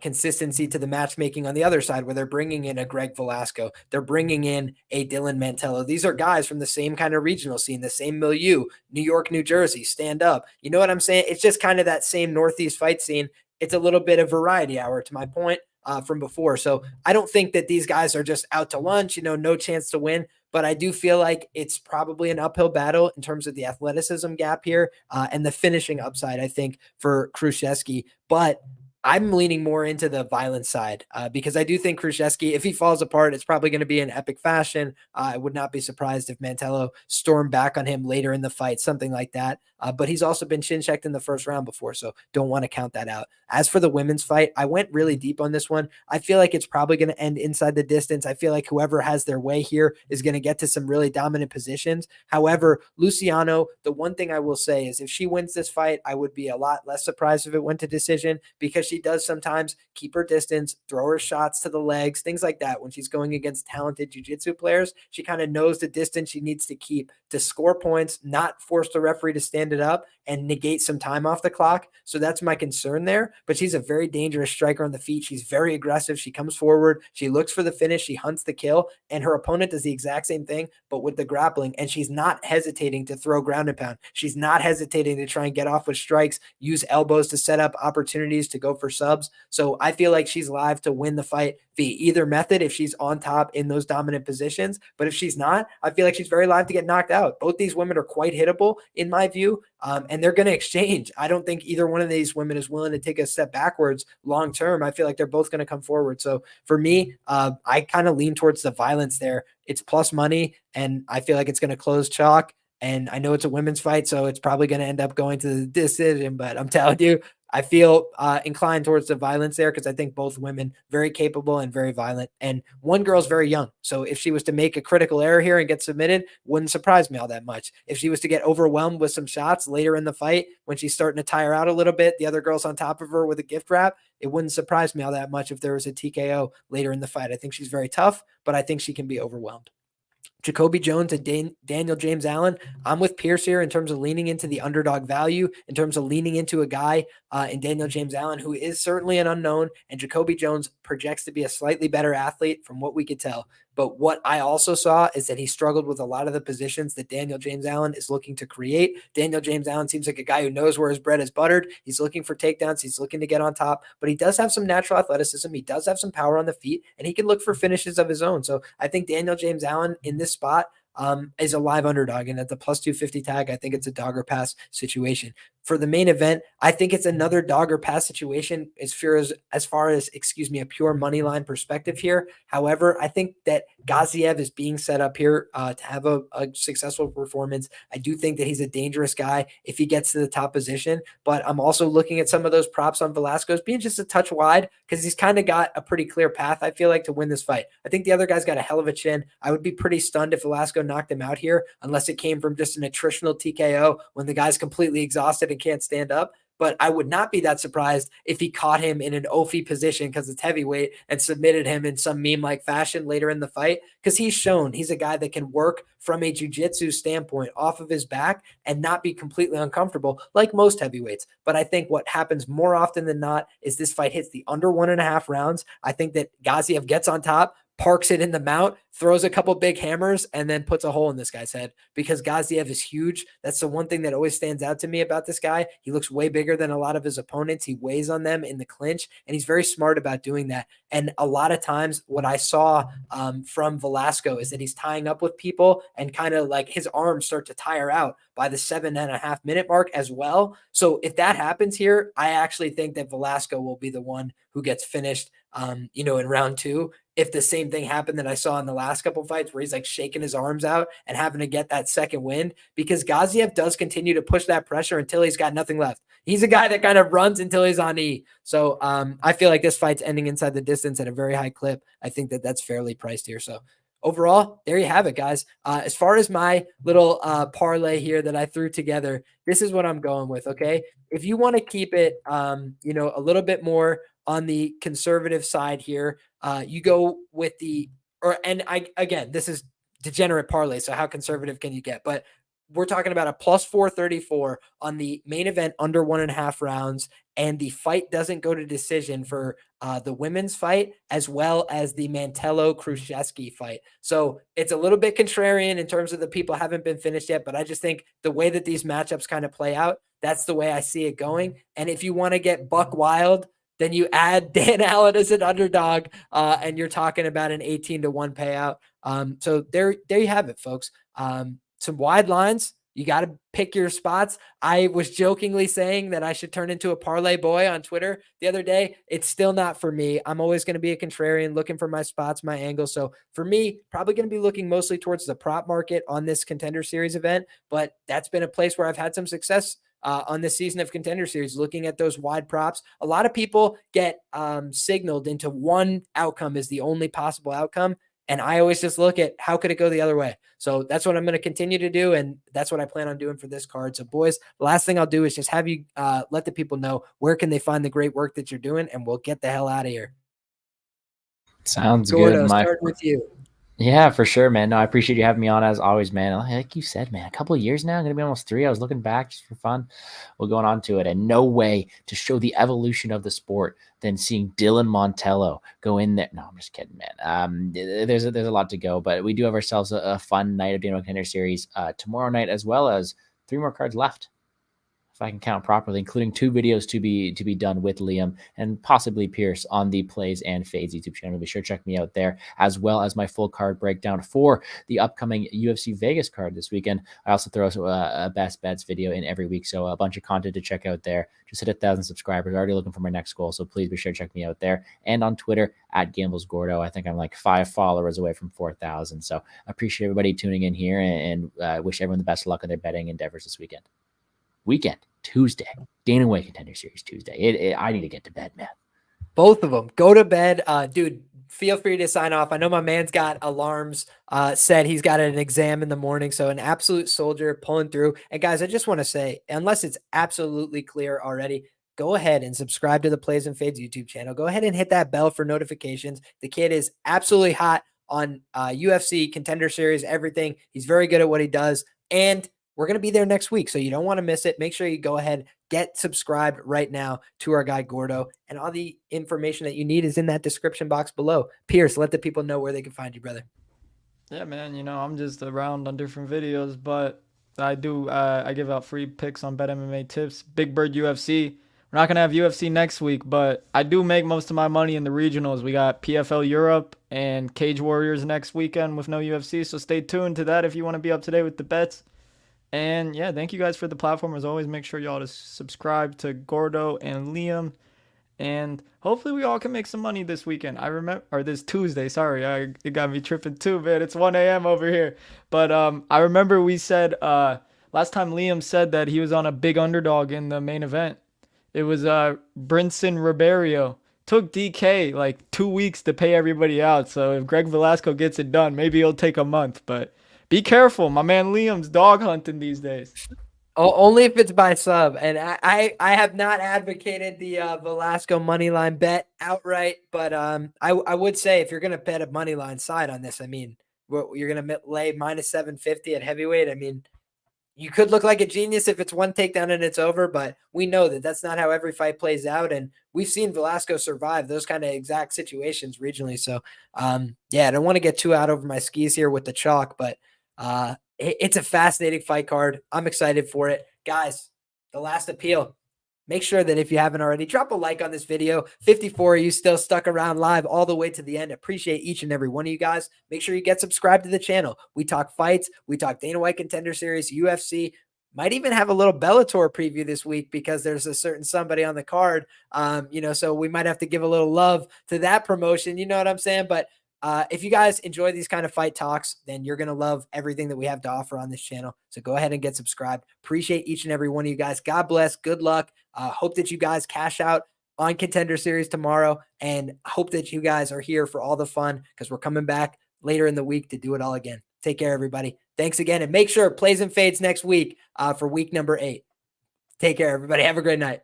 consistency to the matchmaking on the other side where they're bringing in a Greg Velasco. They're bringing in a Dylan Mantello. These are guys from the same kind of regional scene, the same milieu, New York, New Jersey, stand up. You know what I'm saying? It's just kind of that same Northeast fight scene. It's a little bit of variety hour to my point from before. So I don't think that these guys are just out to lunch, no chance to win. But I do feel like it's probably an uphill battle in terms of the athleticism gap here and the finishing upside, I think, for Kruschewsky. But I'm leaning more into the violent side because I do think Kruschewsky, if he falls apart, it's probably going to be in epic fashion. I would not be surprised if Mantello stormed back on him later in the fight, something like that. But he's also been chin checked in the first round before, so don't want to count that out. As for the women's fight, I went really deep on this one. I feel like it's probably going to end inside the distance. I feel like whoever has their way here is going to get to some really dominant positions. However, Luciano, the one thing I will say is if she wins this fight, I would be a lot less surprised if it went to decision because she does sometimes keep her distance, throw her shots to the legs, things like that. When she's going against talented jiu-jitsu players, she kind of knows the distance she needs to keep to score points, not force the referee to stand it up and negate some time off the clock. So that's my concern there. But she's a very dangerous striker on the feet. She's very aggressive. She comes forward. She looks for the finish. She hunts the kill. And her opponent does the exact same thing, but with the grappling. And she's not hesitating to throw ground and pound. She's not hesitating to try and get off with strikes, use elbows to set up opportunities to go for subs. So I feel like she's live to win the fight via either method if she's on top in those dominant positions. But if she's not, I feel like she's very live to get knocked out. Both these women are quite hittable in my view, and they're going to exchange. I don't think either one of these women is willing to take a step backwards long term. I feel like they're both going to come forward. So for me, I kind of lean towards the violence there. It's plus money, and I feel like it's going to close chalk. And I know it's a women's fight, so it's probably going to end up going to the decision. But I'm telling you, I feel inclined towards the violence there because I think both women very capable and very violent. And one girl's very young. So if she was to make a critical error here and get submitted, wouldn't surprise me all that much. If she was to get overwhelmed with some shots later in the fight, when she's starting to tire out a little bit, the other girl's on top of her with a gift wrap, it wouldn't surprise me all that much if there was a TKO later in the fight. I think she's very tough, but I think she can be overwhelmed. JaCobi Jones and Daniel James Allen. I'm with Pierce here in terms of leaning into the underdog value, in terms of leaning into a guy in Daniel James Allen who is certainly an unknown, and JaCobi Jones projects to be a slightly better athlete from what we could tell. But what I also saw is that he struggled with a lot of the positions that Daniel James Allen is looking to create. Daniel James Allen seems like a guy who knows where his bread is buttered. He's looking for takedowns. He's looking to get on top, but he does have some natural athleticism. He does have some power on the feet, and he can look for finishes of his own. So I think Daniel James Allen in this spot is a live underdog. And at the plus 250 tag, I think it's a dog or pass situation. For the main event, I think it's another dog or pass situation as far as a pure money line perspective here. However, I think that Gaziev is being set up here to have a successful performance. I do think that he's a dangerous guy if he gets to the top position, but I'm also looking at some of those props on Velasco's being just a touch wide because he's kind of got a pretty clear path, I feel like, to win this fight. I think the other guy's got a hell of a chin. I would be pretty stunned if Velasco knocked him out here unless it came from just an attritional TKO when the guy's completely exhausted and can't stand up. But I would not be that surprised if he caught him in an Ophi position because it's heavyweight and submitted him in some meme-like fashion later in the fight because he's shown he's a guy that can work from a jiu-jitsu standpoint off of his back and not be completely uncomfortable like most heavyweights. But I think what happens more often than not is this fight hits the under 1.5 rounds. I think that Gaziev gets on top, parks it in the mount, throws a couple big hammers, and then puts a hole in this guy's head because Gaziev is huge. That's the one thing that always stands out to me about this guy. He looks way bigger than a lot of his opponents. He weighs on them in the clinch, and he's very smart about doing that. And a lot of times what I saw from Velasco is that he's tying up with people and kind of like his arms start to tire out by the 7.5 minute mark as well. So if that happens here, I actually think that Velasco will be the one who gets finished, in round 2. If the same thing happened that I saw in the last couple fights where he's like shaking his arms out and having to get that second wind, because Gaziev does continue to push that pressure until he's got nothing left. He's a guy that kind of runs until he's on E. So I feel like this fight's ending inside the distance at a very high clip. I think that that's fairly priced here. So overall, there you have it, guys. As far as my little parlay here that I threw together, this is what I'm going with, okay? If you want to keep it, a little bit more on the conservative side here, you go with this is degenerate parlay. So how conservative can you get? But we're talking about a plus 434 on the main event under 1.5 rounds. And the fight doesn't go to decision for the women's fight, as well as the Mantello Kruschewsky fight. So it's a little bit contrarian in terms of the people haven't been finished yet, but I just think the way that these matchups kind of play out, that's the way I see it going. And if you want to get buck wild, then you add Dan Allen as an underdog, and you're talking about an 18-1 payout. So there you have it, folks. Some wide lines. You got to pick your spots. I was jokingly saying that I should turn into a parlay boy on Twitter the other day. It's still not for me. I'm always going to be a contrarian looking for my spots, my angles. So for me, probably going to be looking mostly towards the prop market on this Contender Series event, but that's been a place where I've had some success on this season of Contender Series, looking at those wide props. A lot of people get signaled into one outcome is the only possible outcome. And I always just look at how could it go the other way. So that's what I'm going to continue to do. And that's what I plan on doing for this card. So boys, the last thing I'll do is just have you let the people know where can they find the great work that you're doing, and we'll get the hell out of here. Sounds Gordo, good. start with you. Yeah, for sure, man. No, I appreciate you having me on as always, man. Like you said, man, a couple of years now, going to be almost 3. I was looking back just for fun. We're going on to it. And no way to show the evolution of the sport than seeing Dylan Mantello go in there. No, I'm just kidding, man. There's a lot to go, but we do have ourselves a fun night of Contender Series tomorrow night, as well as 3 more cards left, if I can count properly, including 2 videos to be done with Liam and possibly Pierce on the Plays and Fades YouTube channel. Be sure to check me out there, as well as my full card breakdown for the upcoming UFC Vegas card this weekend. I also throw a best bets video in every week, so a bunch of content to check out there. Just hit 1,000 subscribers. Already looking for my next goal, so please be sure to check me out there. And on Twitter at GamblesGordo. I think I'm like 5 followers away from 4,000. So I appreciate everybody tuning in here, and wish everyone the best of luck on their betting endeavors this weekend. Tuesday, Dana White Contender Series Tuesday. I need to get to bed, man. Both of them. Go to bed. Dude, feel free to sign off. I know my man's got alarms set. He's got an exam in the morning. So an absolute soldier pulling through. And guys, I just want to say, unless it's absolutely clear already, go ahead and subscribe to the Plays and Fades YouTube channel. Go ahead and hit that bell for notifications. The kid is absolutely hot on UFC, Contender Series, everything. He's very good at what he does. And we're going to be there next week, so you don't want to miss it. Make sure you go ahead, get subscribed right now to our guy Gordo, and all the information that you need is in that description box below. Pierce, let the people know where they can find you, brother. Yeah, man, I'm just around on different videos, but I give out free picks on Bet MMA tips. Big Bird UFC. We're not going to have UFC next week, but I do make most of my money in the regionals. We got PFL Europe and Cage Warriors next weekend with no UFC, so stay tuned to that if you want to be up to date with the bets. And yeah, thank you guys for the platform. As always, make sure y'all to subscribe to Gordo and Liam. And hopefully we all can make some money this weekend. This Tuesday. Sorry, it got me tripping too, man. It's 1 a.m. over here. But I remember we said last time Liam said that he was on a big underdog in the main event. It was Brinson Ribeiro. Took DK like 2 weeks to pay everybody out. So if Greg Velasco gets it done, maybe it'll take a month. But be careful. My man Liam's dog hunting these days. Only if it's by sub. And I have not advocated the Velasco money line bet outright, but I would say if you're going to bet a money line side on this, I mean, you're going to lay minus 750 at heavyweight. I mean, you could look like a genius if it's one takedown and it's over, but we know that that's not how every fight plays out. And we've seen Velasco survive those kind of exact situations regionally. So, yeah, I don't want to get too out over my skis here with the chalk, but it's a fascinating fight card. I'm excited for it. Guys, the last appeal. Make sure that if you haven't already, drop a like on this video. 54 of you still stuck around live all the way to the end. Appreciate each and every one of you guys. Make sure you get subscribed to the channel. We talk fights. We talk Dana White Contender Series, UFC. Might even have a little Bellator preview this week because there's a certain somebody on the card. So we might have to give a little love to that promotion. You know what I'm saying? But if you guys enjoy these kind of fight talks, then you're going to love everything that we have to offer on this channel. So go ahead and get subscribed. Appreciate each and every one of you guys. God bless. Good luck. Hope that you guys cash out on Contender Series tomorrow, and hope that you guys are here for all the fun because we're coming back later in the week to do it all again. Take care, everybody. Thanks again, and make sure plays and fades next week for week number 8. Take care, everybody. Have a great night.